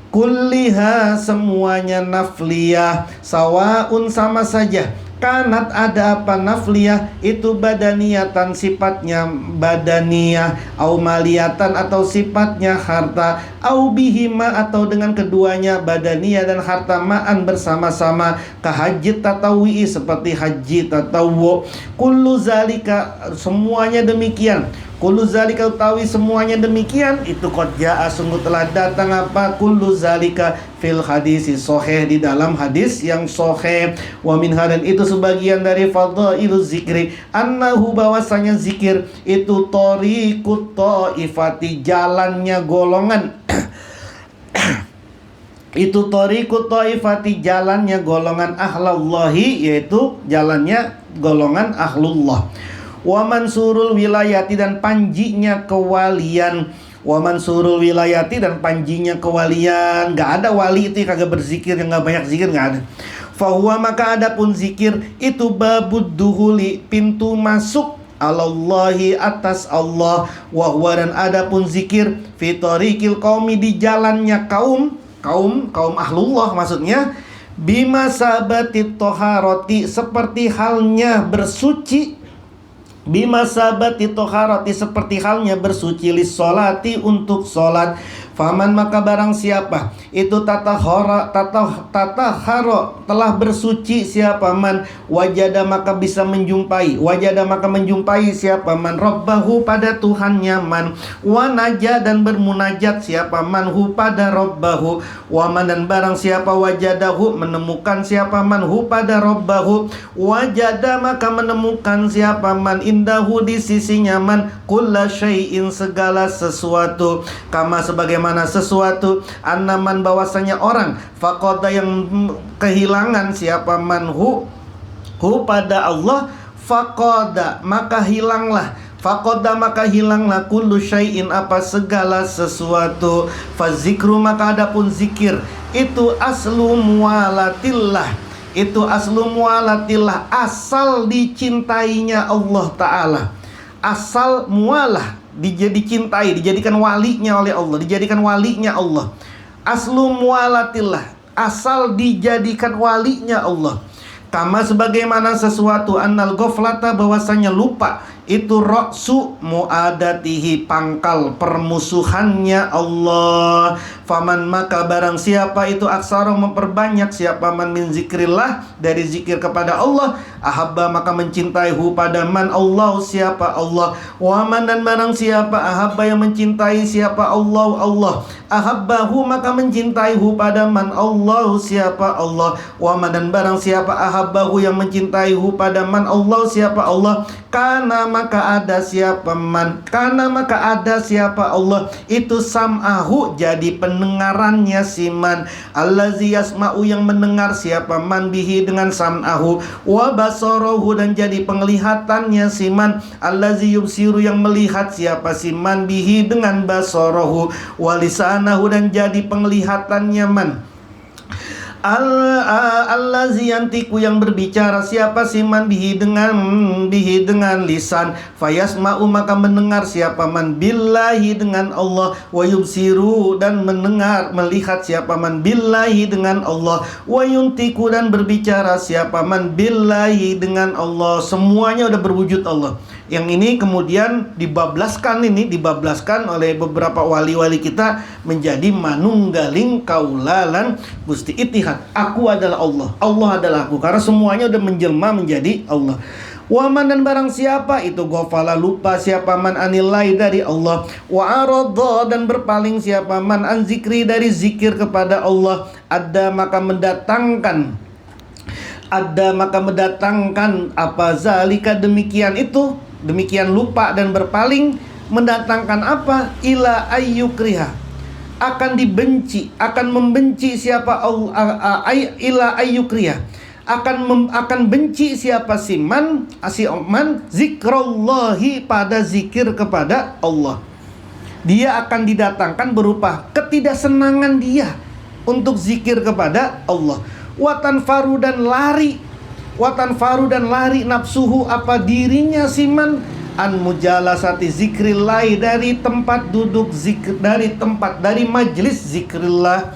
kulliha semuanya nafliyah, sawaun sama saja, kanat ada apa nafliyah itu badaniyatan sifatnya badaniyah, au maliyatan atau sifatnya harta, au bihima atau dengan keduanya badaniyah dan harta ma'an bersama-sama, kahajit tatawwi seperti haji tatawwu, kullu zalika semuanya demikian, Kullu zalika utawi semuanya demikian itu qad jaa sungguh telah datang apa kullu zalika fil hadis sahih di dalam hadis yang sahih. Wa minha dan itu sebagian dari fadhailuz zikri annahu bahwasanya zikir itu thariqut taifati jalannya golongan itu thariqut taifati jalannya golongan ahlallahi yaitu jalannya golongan ahlullah. Wa mansurul wilayati dan panjinya kewalian. Wa mansurul wilayati dan panjinya kewalian. Gak ada wali itu yang kagak berzikir, yang gak banyak zikir, gak ada. Fahuwa maka adapun zikir itu babud duhuli pintu masuk alallahi atas Allah. Wahwa dan adapun zikir fitorikil qaumi di jalannya kaum ahlullah maksudnya bima sabatit toharoti seperti halnya bersuci bima sabatit toharoti seperti halnya bersuci lis solati untuk solat. Faman maka barang siapa itu tatahara telah bersuci siapa man wajada maka bisa menjumpai siapa man rabbahu pada Tuhannya man wa naja dan bermunajat siapa man hu pada rabbahu wa man dan barang siapa wajadahu menemukan siapa man hu pada rabbahu wajada maka menemukan siapa man indahu di sisinya man kulla syai'in segala sesuatu kama sebagaimana sesuatu annaman bahwasanya orang faqada yang kehilangan siapa manhu pada Allah faqada maka hilanglah kullu syai'in apa segala sesuatu. Fazikru maka adapun zikir itu aslu mualatillah asal dicintainya Allah Ta'ala. Asal mualah dicintai, dijadikan walinya oleh Allah, aslu mualatillah asal dijadikan walinya Allah. Kama sebagaimana sesuatu annal ghaflata bahwasanya lupa itu ra'su muadatihi pangkal permusuhannya Allah. Faman maka barang siapa itu aksara memperbanyak siapa man min zikrillah dari zikir kepada Allah ahabba maka mencintai hu pada man Allah siapa Allah. Wa man dan barang siapa ahabba yang mencintai siapa Allah ahabbahu maka mencintai hu pada man Allah siapa Allah. Wa man dan barang siapa ahabbahu yang mencintai hu pada man Allah siapa Allah kana maka ada siapa Allah itu sam'ahu jadi pendengarannya si man allazi yasma'u yang mendengar siapa man bihi dengan sam'ahu wa basarahu dan jadi penglihatannya si man allazi yubsiru yang melihat siapa si man bihi dengan basarahu wa lisanahu dan jadi penglihatannya man allazi yantiku yang berbicara siapa si man bihi dengan lisan fayasma'u maka mendengar siapa man billahi dengan Allah wa yubsiru dan melihat siapa man billahi dengan Allah wa yuntiku dan berbicara siapa man billahi dengan Allah. Semuanya udah berwujud Allah. Yang ini kemudian dibablaskan oleh beberapa wali-wali kita menjadi manunggaling kaulalan Gusti Ittihad. Aku adalah Allah, Allah adalah aku, karena semuanya udah menjelma menjadi Allah. Waman dan barang siapa itu ghafala lupa siapa man anilai dari Allah wa aradha dan berpaling siapa man an zikri dari zikir kepada Allah ada maka mendatangkan apa zalika demikian lupa dan berpaling mendatangkan apa ila ayyukriha akan membenci siapa Allah ila ayyukriha akan benci siapa si man zikrallahi pada zikir kepada Allah. Dia akan didatangkan berupa ketidaksenangan dia untuk zikir kepada Allah. Watan faru dan lari nafsuhu apa dirinya si man an mujalasati zikrillah dari tempat duduk zikir dari majelis zikrillah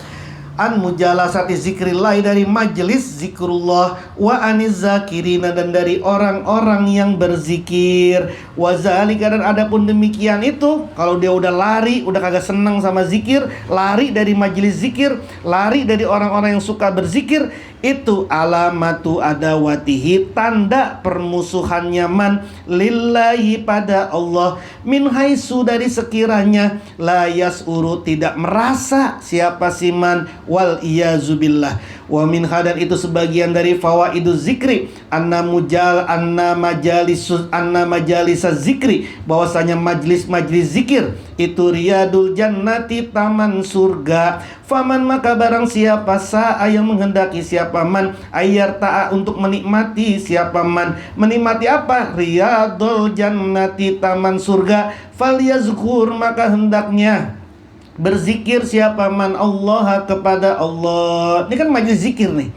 an mujalasati zikrillah dari majelis zikrullah wa aniz zakirina dan dari orang-orang yang berzikir wa zalika dan adapun demikian itu kalau dia udah lari udah kagak senang sama zikir lari dari majelis zikir lari dari orang-orang yang suka berzikir Itu alamatu adawatihi, tanda permusuhannya man lillahi pada Allah, min haitsu dari sekiranya la yas'uru tidak merasa siapa si man, wal iyazubillah. Wa min hadan itu sebagian dari fawaiduz zikri anna majalisa zikri, bahwasanya majlis-majlis zikir itu riyadul jannati, taman surga. Faman maka barang siapa sa'a yang menghendaki siapa man ayar ta'a untuk menikmati siapa man, menikmati apa? Riyadul jannati, taman surga. Falyazkur maka hendaknya berzikir siapa man Allah, kepada Allah. Ini kan majelis zikir nih,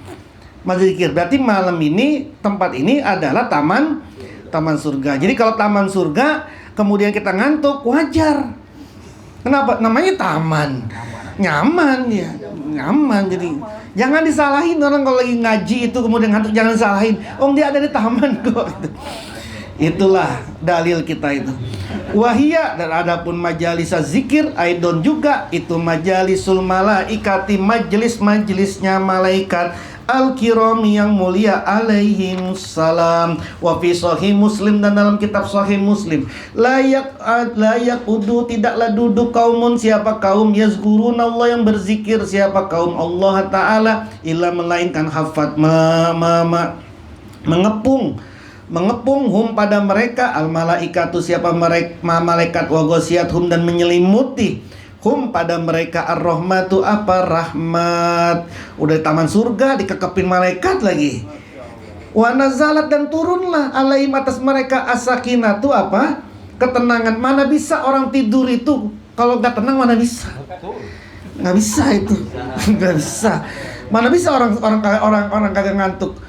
majelis zikir. Berarti malam ini, tempat ini adalah taman surga. Jadi kalau taman surga kemudian kita ngantuk, wajar. Kenapa? Namanya taman, nyaman ya, nyaman. Jadi jangan disalahin orang kalau lagi ngaji itu kemudian ngantuk, jangan disalahin. Oh, dia ada di taman kok. Itulah dalil kita itu. Wahia, dan adapun majalis zikir aidon juga itu majalisul malaikati, majelis-majelisnya malaikat al-kiram yang mulia alaihimussalam. Wa fi sahih Muslim, dan dalam kitab sahih Muslim, layak udu, tidaklah duduk kaumun siapa kaum, yazkuruna Allah yang berzikir siapa kaum Allah Ta'ala, illa melainkan hafat mengepung hum pada mereka al malaikatu siapa mereka malaikat, wa ghasiyatuhum dan menyelimuti hum pada mereka ar-rahmatu apa rahmat. Udah taman surga dikekepin malaikat lagi. Wa nazalat, dan turunlah alaihim atas mereka as-sakinatu apa? Ketenangan. Mana bisa orang tidur itu kalau gak tenang, mana bisa? Nggak bisa itu. Nggak bisa. Mana bisa orang kagak ngantuk?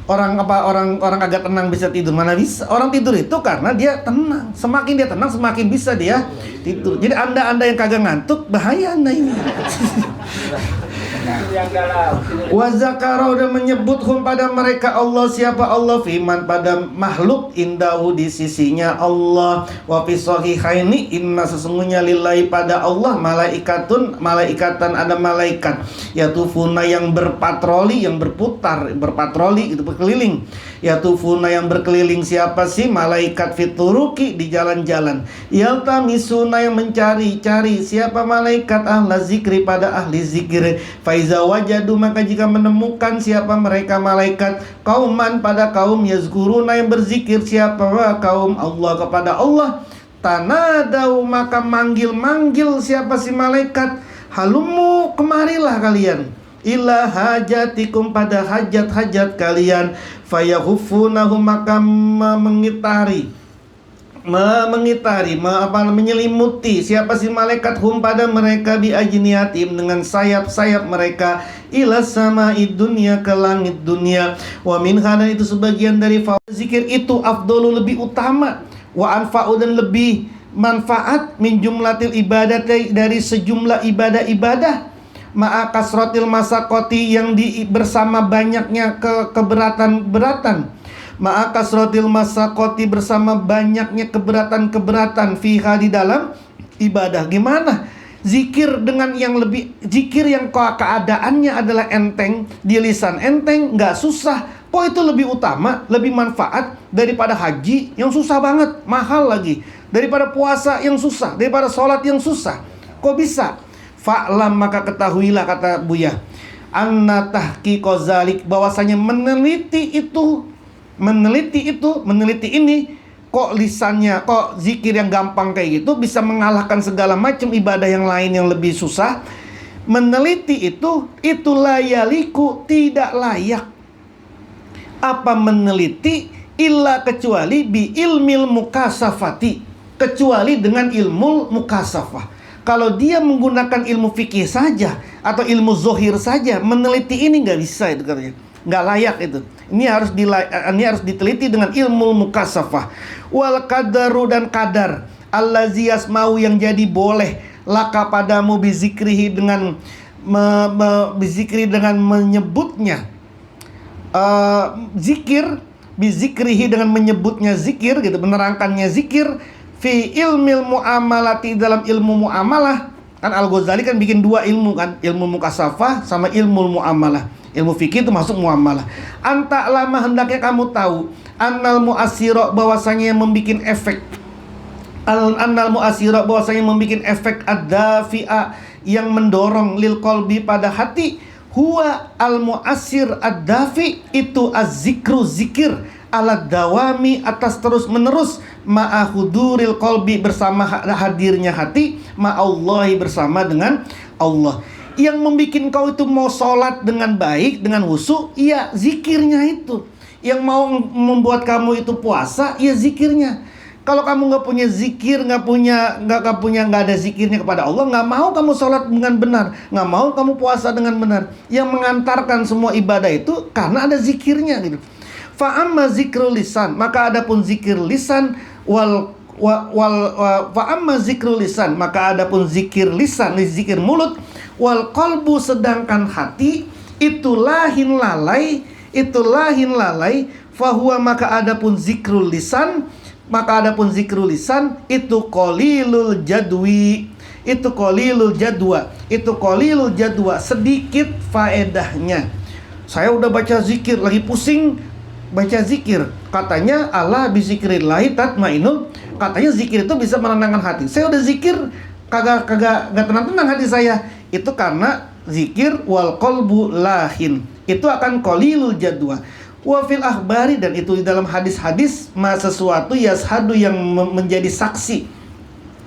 Orang kagak tenang bisa tidur, mana bisa? Orang tidur itu karena dia tenang. Semakin dia tenang, semakin bisa dia tidur. Jadi anda yang kagak ngantuk, bahaya anda ini. Wa zakara, dan menyebut hum pada mereka Allah siapa Allah, fiman pada makhluk indahu di sisinya Allah. Wa fi sahihaini inna sesungguhnya lillahi pada Allah malaikatan ada malaikat yatufuna yang berpatroli, yang berpatroli itu berkeliling. Yatufuna yang berkeliling siapa sih? Malaikat fituruki di jalan-jalan. Yaltamisuna yang mencari-cari siapa malaikat ahla zikri pada ahli zikir. Faiza wajadu maka jika menemukan siapa mereka malaikat kauman pada kaum yazkuruna yang berzikir siapa kaum Allah kepada Allah, tanadau maka manggil siapa si malaikat, halumu kemarilah kalian ila hajatikum pada hajat-hajat kalian. Fayahufunahu maka menyelimuti siapa si malaikat hum pada mereka bi ajniyatim dengan sayap-sayap mereka ila sama'id dunya ke langit dunia. Wa min hada itu sebagian dari zikir itu afdalu lebih utama, wa anfa'u dan lebih manfaat min jumlatil ibadat dari sejumlah ibadah-ibadah, ma'a kasratil masaqati yang bersama banyaknya keberatan-beratan, ma'a kasratil masaqati bersama banyaknya keberatan-keberatan fiha di dalam ibadah. Gimana? Zikir dengan yang lebih, zikir yang keadaannya adalah enteng, di lisan enteng, nggak susah. Kok itu lebih utama, lebih manfaat daripada haji yang susah banget, mahal lagi, daripada puasa yang susah, daripada sholat yang susah. Kok bisa? Fa'lam maka ketahuilah, kata Buya, anna tahqiqa zalik, bahwasanya meneliti ini, kok lisannya, kok zikir yang gampang kayak gitu bisa mengalahkan segala macam ibadah yang lain yang lebih susah. Meneliti itu layaliku, tidak layak. Apa meneliti? Illa kecuali bi ilmil mukasafati, kecuali dengan ilmu mukasafah. Kalau dia menggunakan ilmu fikih saja atau ilmu zohir saja, meneliti ini nggak bisa itu katanya, nggak layak itu. Ini harus diteliti dengan ilmu mukasafah. Wal qadaru dan kadar, allazi yasmau yang jadi boleh laka padamu bizikrihi dengan bizikri dengan menyebutnya zikir, bizikrihi dengan menyebutnya zikir gitu, menerangkannya zikir. Fi ilmil muamalati, dalam ilmu muamalah. Kan Al-Ghazali kan bikin dua ilmu kan, ilmu mukasafah sama ilmu muamalah. Ilmu fikih itu masuk muamalah. Anta lama hendaknya kamu tahu annal mu'assira bahwasanya yang membikin efek annal mu'assira bahwasanya membikin efek ad-dafi'a yang mendorong lil qalbi pada hati, huwa al mu'assir ad-dafi itu az-zikru zikir ala dawami atas terus menerus ma'ahuduril qalbi bersama hadirnya hati ma'allahi bersama dengan Allah. Yang membuat kau itu mau sholat dengan baik, dengan khusyuk, ya zikirnya itu. Yang mau membuat kamu itu puasa, ya zikirnya. Kalau kamu nggak punya zikir, nggak ada zikirnya kepada Allah, nggak mau kamu sholat dengan benar, nggak mau kamu puasa dengan benar. Yang mengantarkan semua ibadah itu karena ada zikirnya gitu. Fa'amma zikrul lisan, maka adapun zikir lisan fa'amma zikrul lisan, maka adapun zikir lisan, zikir mulut, wal qalbu sedangkan hati itu lahin lalai, fahuwa maka adapun zikrul lisan, itu qalilul jadwi, itu qalilul jadwa, sedikit faedahnya. Saya udah baca zikir, lagi pusing baca zikir, katanya ala bizikrillahi tatmainul, katanya zikir itu bisa menenangkan hati. Saya udah zikir kagak tenang hati saya. Itu karena zikir wal qalbu lahin, itu akan qalilul jadwa. Wa fil akhbari, dan itu di dalam hadis-hadis, sesuatu yashadu yang menjadi saksi,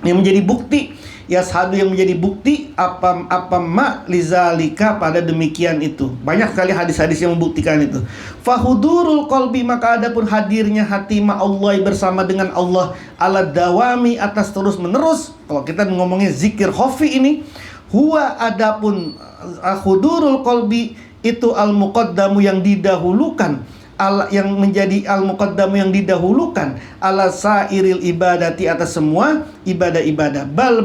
yang menjadi bukti, yashadu yang menjadi bukti apa ma lizalika, pada demikian itu. Banyak sekali hadis-hadis yang membuktikan itu. Fahudurul qalbi, maka adapun hadirnya hati ma'allahi bersama dengan Allah, ala dawami atas terus menerus. Kalau kita ngomongnya zikir khafi ini, huwa adapun hudurul qalbi itu al-muqaddamu yang didahulukan, yang menjadi al-muqaddamu yang didahulukan ala sairil ibadati atas semua ibadah-ibadah. Bal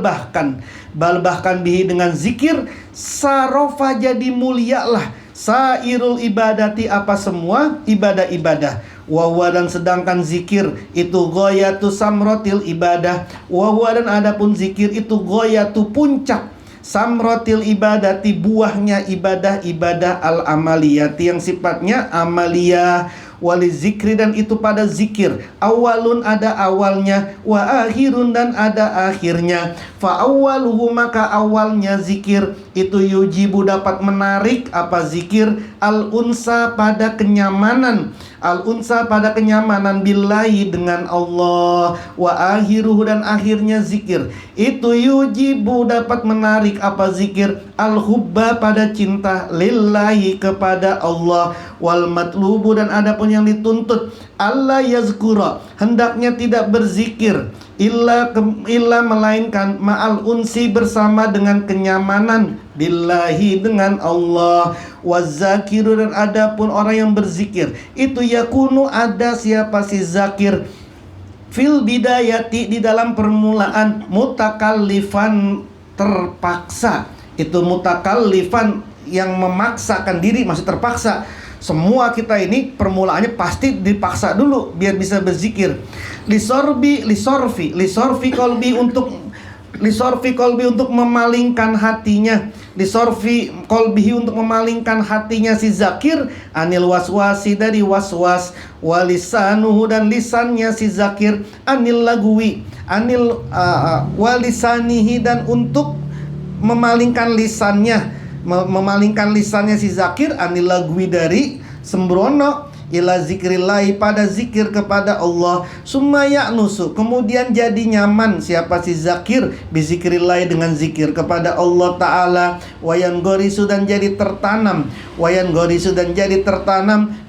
bahkan bihi dengan zikir sarofa jadi mulialah sairul ibadati apa semua ibadah-ibadah. Wahwa dan sedangkan zikir itu ghayatu samrotil ibadah. Wahwa dan adapun zikir itu ghayatu puncak samrotil ibadati, buahnya ibadah-ibadah al-amaliyati yang sifatnya amaliyah. Wali zikri, dan itu pada zikir awalun ada awalnya, wa akhirun dan ada akhirnya. Fa awaluhu maka awalnya zikir itu yujibu dapat menarik apa zikir al-unsa pada kenyamanan, billahi dengan Allah. Wa akhiruhu dan akhirnya zikir itu yujibu dapat menarik apa zikir al-hubba pada cinta lillahi kepada Allah. Wal matlubu dan adapun yang dituntut Allah yazkura hendaknya tidak berzikir illa melainkan ma'al unsi bersama dengan kenyamanan billahi dengan Allah. Wazakiru dan adapun orang yang berzikir itu yakunu ada siapa si zakir fil bidayati di dalam permulaan mutakallifan terpaksa. Itu mutakallifan yang memaksakan diri, masih terpaksa. Semua kita ini permulaannya pasti dipaksa dulu biar bisa berzikir. Lisorfi kolbi untuk memalingkan hatinya. Lisorfi kolbihi untuk memalingkan hatinya si zakir anil waswasi dari waswas. Walisanuhu dan lisannya si zakir anil lagwi walisanihi dan untuk memalingkan lisannya si zakir anil lagwi dari sembrono ila zikrillahi pada zikir kepada Allah. Summa ya'nusu kemudian jadi nyaman siapa si zakir bizikrillahi dengan zikir kepada Allah Ta'ala. Wayan gorisu dan jadi tertanam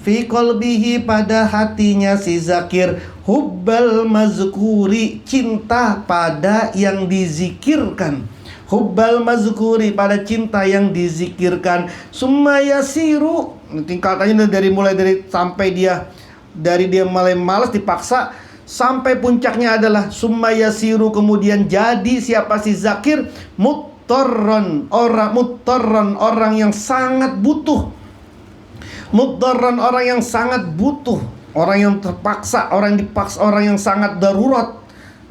fi qalbihi pada hatinya si zakir hubbal mazkuri cinta pada yang dizikirkan. Hubbal mazkuri pada cinta yang dizikirkan. Summa yasiru tingkatannya mulai dari dia mulai malas dipaksa sampai puncaknya adalah summa yasiru kemudian jadi siapa si zakir muttarran orang yang sangat butuh. Muttarran orang yang sangat butuh, orang yang terpaksa, orang yang dipaksa, orang yang sangat darurat.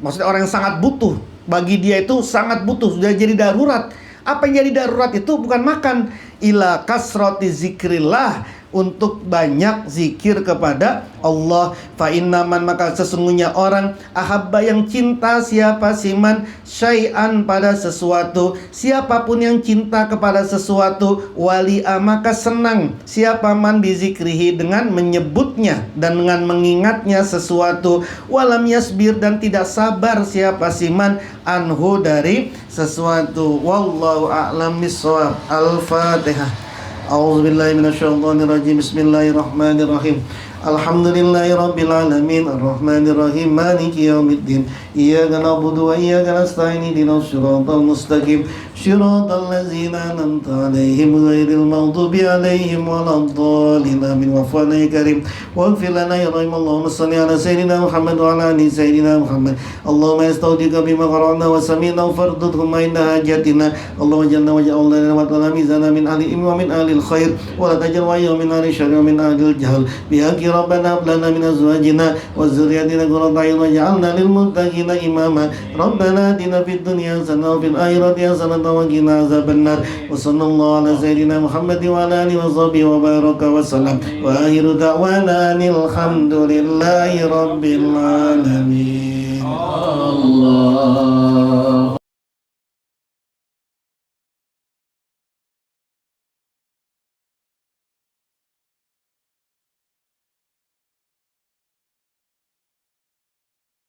Maksudnya orang yang sangat butuh. Bagi dia itu sangat butuh, sudah jadi darurat. Apa yang jadi darurat itu bukan makan, ila kasrati zikrillah, untuk banyak zikir kepada Allah. Fa innaman, maka sesungguhnya orang, ahabba yang cinta, siapa siman, syai'an pada sesuatu, siapapun yang cinta kepada sesuatu, wali'a maka senang, siapa man bizikrihi, dengan menyebutnya dan dengan mengingatnya sesuatu, walam yasbir dan tidak sabar siapa siman, anhu dari sesuatu. Wallahu a'lam bissawab. Al-Fatihah. A'udzubillahi minasyaitonirrajim. Bismillahirrahmanirrahim. Alhamdulillahi rabbil alamin, arrahmanir rahim, maliki yaumiddin. Iyyaka na'budu wa iyyaka nasta'in, ihdinas siratal mustaqim, siratal ladzina an'amta 'alaihim ghairil maghdubi 'alaihim waladdallin. Amin. Wa fa'alna karim waghfir lana ya rahim. Allahumma shalli ala sayyidina Muhammad wa ala ali sayyidina Muhammad. Allahumma astaudika bima qara'na wa sami'na fardudhum inda hajatina. Allahumma jalna wa ja'alna wa talamizana min ahli ilmi wa min ahli khair wa la tajal wa min ahli syarri wa min ahli jahl. Bihaqi rabbana hab lana min azwajina wa dzurriyyatina qurrata a'yun waj'alna lil muttaqina imama. Rabbana atina fid dunya hasanah wa fil akhirati hasanah wa qina azabannar. Wa sallallahu ala sayyidina Muhammad wa ala alihi wa sahbihi wa baraka wa sallam. Wa akhiru da'wana alhamdulillahi rabbil alamin.